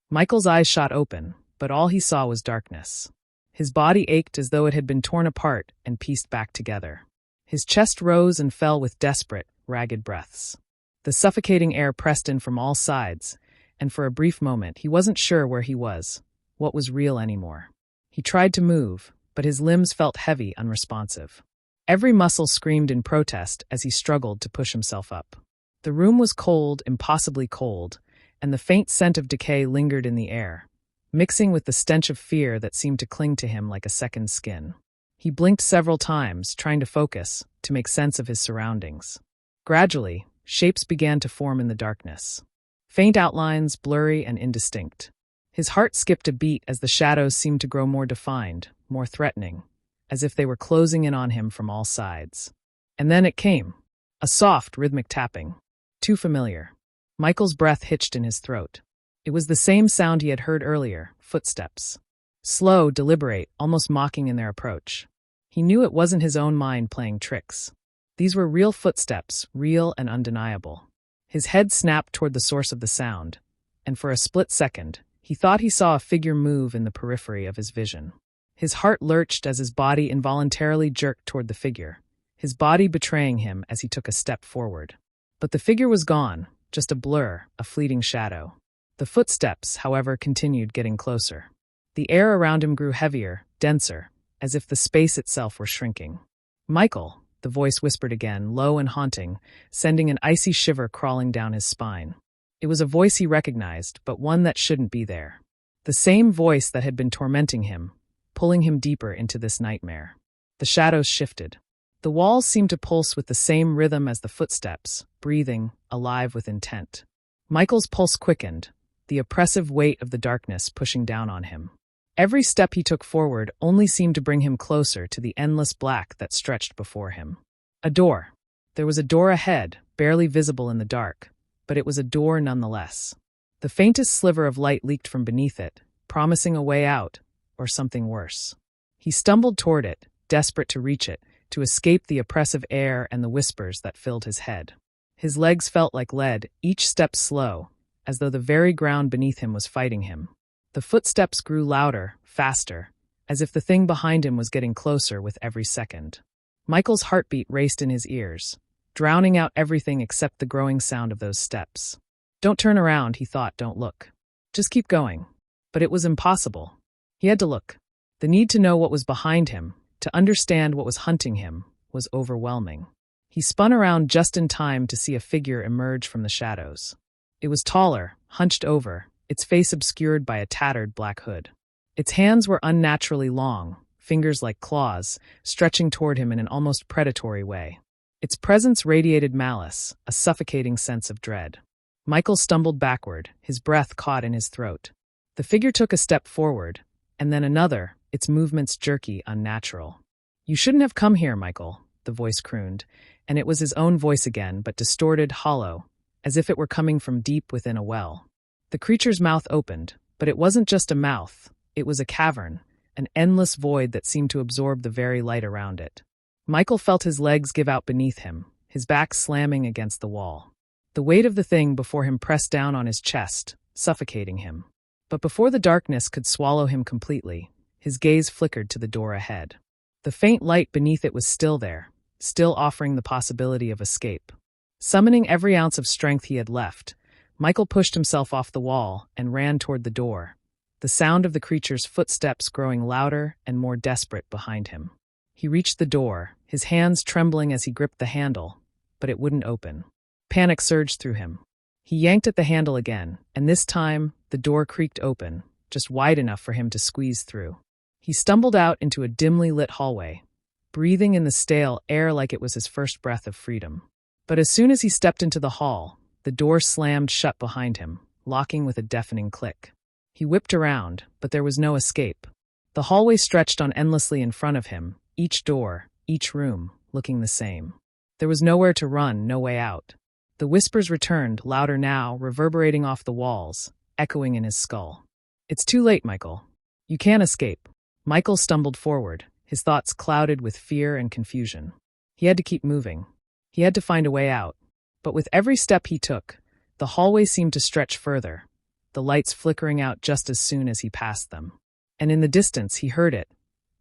Michael's eyes shot open, but all he saw was darkness. His body ached as though it had been torn apart and pieced back together. His chest rose and fell with desperate, ragged breaths. The suffocating air pressed in from all sides, and for a brief moment he wasn't sure where he was, what was real anymore. He tried to move, but his limbs felt heavy, unresponsive. Every muscle screamed in protest as he struggled to push himself up. The room was cold, impossibly cold, and the faint scent of decay lingered in the air, mixing with the stench of fear that seemed to cling to him like a second skin. He blinked several times, trying to focus, to make sense of his surroundings. Gradually, shapes began to form in the darkness. Faint outlines, blurry and indistinct. His heart skipped a beat as the shadows seemed to grow more defined, more threatening, as if they were closing in on him from all sides. And then it came. A soft, rhythmic tapping. Too familiar. Michael's breath hitched in his throat. It was the same sound he had heard earlier, footsteps. Slow, deliberate, almost mocking in their approach. He knew it wasn't his own mind playing tricks. These were real footsteps, real and undeniable. His head snapped toward the source of the sound, and for a split second, he thought he saw a figure move in the periphery of his vision. His heart lurched as his body involuntarily jerked toward the figure, his body betraying him as he took a step forward. But the figure was gone, just a blur, a fleeting shadow. The footsteps, however, continued getting closer. The air around him grew heavier, denser, as if the space itself were shrinking. "Michael," the voice whispered again, low and haunting, sending an icy shiver crawling down his spine. It was a voice he recognized, but one that shouldn't be there. The same voice that had been tormenting him, pulling him deeper into this nightmare. The shadows shifted. The walls seemed to pulse with the same rhythm as the footsteps, breathing, alive with intent. Michael's pulse quickened, the oppressive weight of the darkness pushing down on him. Every step he took forward only seemed to bring him closer to the endless black that stretched before him. A door. There was a door ahead, barely visible in the dark, but it was a door nonetheless. The faintest sliver of light leaked from beneath it, promising a way out, or something worse. He stumbled toward it, desperate to reach it, to escape the oppressive air and the whispers that filled his head. His legs felt like lead, each step slow, as though the very ground beneath him was fighting him. The footsteps grew louder, faster, as if the thing behind him was getting closer with every second. Michael's heartbeat raced in his ears, drowning out everything except the growing sound of those steps. Don't turn around, he thought, don't look. Just keep going. But it was impossible. He had to look. The need to know what was behind him, to understand what was hunting him, was overwhelming. He spun around just in time to see a figure emerge from the shadows. It was taller, hunched over, its face obscured by a tattered black hood. Its hands were unnaturally long, fingers like claws, stretching toward him in an almost predatory way. Its presence radiated malice, a suffocating sense of dread. Michael stumbled backward, his breath caught in his throat. The figure took a step forward, and then another, its movements jerky, unnatural. "You shouldn't have come here, Michael," the voice crooned, and it was his own voice again, but distorted, hollow, as if it were coming from deep within a well. The creature's mouth opened, but it wasn't just a mouth, it was a cavern, an endless void that seemed to absorb the very light around it. Michael felt his legs give out beneath him, his back slamming against the wall. The weight of the thing before him pressed down on his chest, suffocating him. But before the darkness could swallow him completely, his gaze flickered to the door ahead. The faint light beneath it was still there, still offering the possibility of escape. Summoning every ounce of strength he had left, Michael pushed himself off the wall and ran toward the door, the sound of the creature's footsteps growing louder and more desperate behind him. He reached the door, his hands trembling as he gripped the handle, but it wouldn't open. Panic surged through him. He yanked at the handle again, and this time, the door creaked open, just wide enough for him to squeeze through. He stumbled out into a dimly lit hallway, breathing in the stale air like it was his first breath of freedom. But as soon as he stepped into the hall, the door slammed shut behind him, locking with a deafening click. He whipped around, but there was no escape. The hallway stretched on endlessly in front of him, each door, each room, looking the same. There was nowhere to run, no way out. The whispers returned, louder now, reverberating off the walls, echoing in his skull. "It's too late, Michael. You can't escape." Michael stumbled forward, his thoughts clouded with fear and confusion. He had to keep moving. He had to find a way out. But with every step he took, the hallway seemed to stretch further, the lights flickering out just as soon as he passed them. And in the distance he heard it,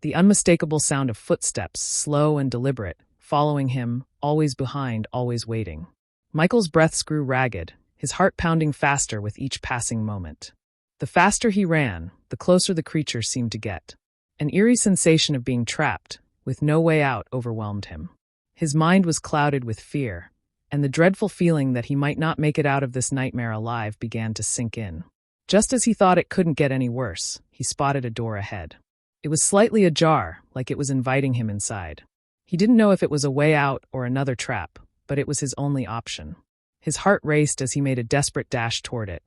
the unmistakable sound of footsteps, slow and deliberate, following him, always behind, always waiting. Michael's breaths grew ragged, his heart pounding faster with each passing moment. The faster he ran, the closer the creature seemed to get. An eerie sensation of being trapped, with no way out, overwhelmed him. His mind was clouded with fear, and the dreadful feeling that he might not make it out of this nightmare alive began to sink in. Just as he thought it couldn't get any worse, he spotted a door ahead. It was slightly ajar, like it was inviting him inside. He didn't know if it was a way out or another trap, but it was his only option. His heart raced as he made a desperate dash toward it.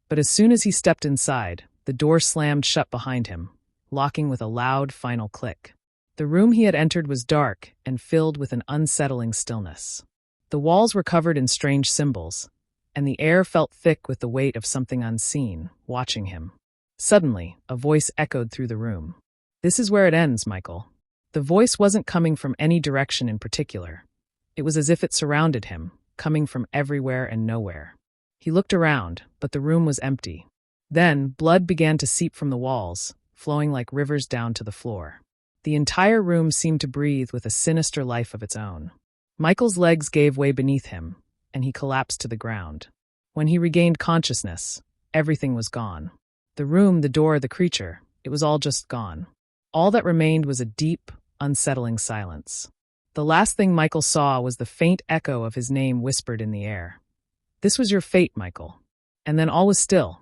But as soon as he stepped inside, the door slammed shut behind him, locking with a loud, final click. The room he had entered was dark and filled with an unsettling stillness. The walls were covered in strange symbols, and the air felt thick with the weight of something unseen, watching him. Suddenly, a voice echoed through the room. "This is where it ends, Michael." The voice wasn't coming from any direction in particular. It was as if it surrounded him, coming from everywhere and nowhere. He looked around, but the room was empty. Then, blood began to seep from the walls, flowing like rivers down to the floor. The entire room seemed to breathe with a sinister life of its own. Michael's legs gave way beneath him, and he collapsed to the ground. When he regained consciousness, everything was gone. The room, the door, the creature, it was all just gone. All that remained was a deep, unsettling silence. The last thing Michael saw was the faint echo of his name whispered in the air. "This was your fate, Michael." And then all was still,